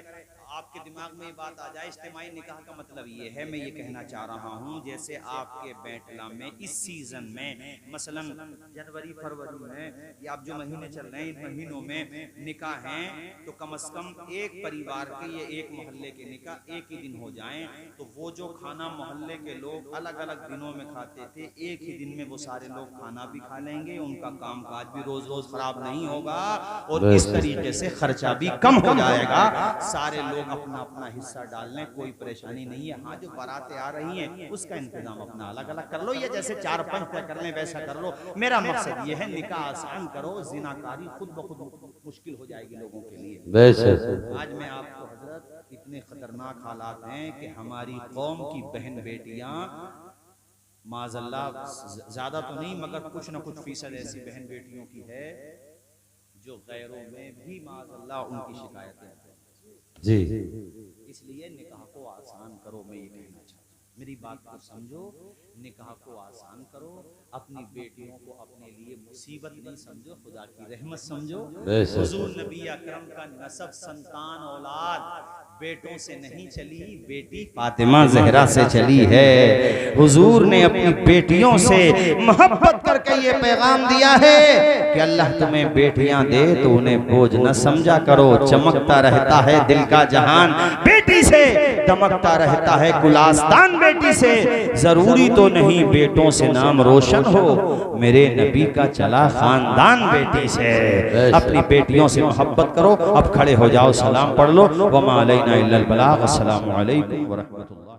आपके दिमाग में ये बात आ जाए। इज्तिमाई निकाह का मतलब ये है, मैं ये कहना चाह रहा हूँ, जैसे आपके बैतला में इस सीजन में मसलन जनवरी फरवरी में या आप जो महीने चल रहे हैं इन महीनों में निकाह हैं, तो कम से कम एक परिवार के या एक मोहल्ले के निकाह एक ही दिन हो जाएं, तो वो जो खाना मोहल्ले के लोग अलग अलग दिनों में खाते थे, एक ही दिन में वो सारे लोग खाना भी खा लेंगे, उनका कामकाज भी रोज रोज खराब नहीं होगा और इस तरीके से खर्चा भी कम हो जाएगा। सारे लोग अपना अपना हिस्सा डाल लें, कोई परेशानी नहीं है। हाँ, जो बारातें आ रही हैं उसका इंतजाम अपना अलग अलग कर लो, या जैसे 4-5 तय कर लें वैसा कर लो। मेरा मकसद ये है निकाह आसान करो, जिनाकारी खुद ब खुद मुश्किल हो जाएगी लोगों के लिए। आज मैं आपको हजरत, इतने खतरनाक हालात हैं कि हमारी कौम की बहन बेटियां माज़अल्लाह, ज्यादा तो नहीं मगर कुछ न कुछ फीसद ऐसी बहन बेटियों की है जो गैरों में भी माज़अल्लाह उनकी शिकायतें जी। इसलिए निकाह को आसान करो, मैं ये कहना चाहता हूँ, मेरी बात को समझो। निकाह को आसान करो, अपनी बेटियों को अपने लिए मुसीबत नहीं समझो, खुदा की रहमत समझो। हुजूर नबी अकरम का नसब, संतान, औलाद बेटों से नहीं चली, बेटी फातिमा ज़हरा से चली है। हुजूर ने अपनी बेटियों से मोहब्बत करके ये पैगाम दिया है कि अल्लाह तुम्हें बेटियां दे तो उन्हें बोझ न समझा करो। चमकता रहता है दिल का जहान बेटी से, दमकता रहता है गुलास्तान बेटी से। जरूरी तो नहीं बेटों से नाम रोशन हो, मेरे नबी का चला खानदान बेटी से। अपनी बेटियों से मोहब्बत करो। अब खड़े हो जाओ, सलाम पढ़ लो। वमा अलैना इल्लल बलाग। अस्सलामु अलैकुम व रहमतुल्लाह।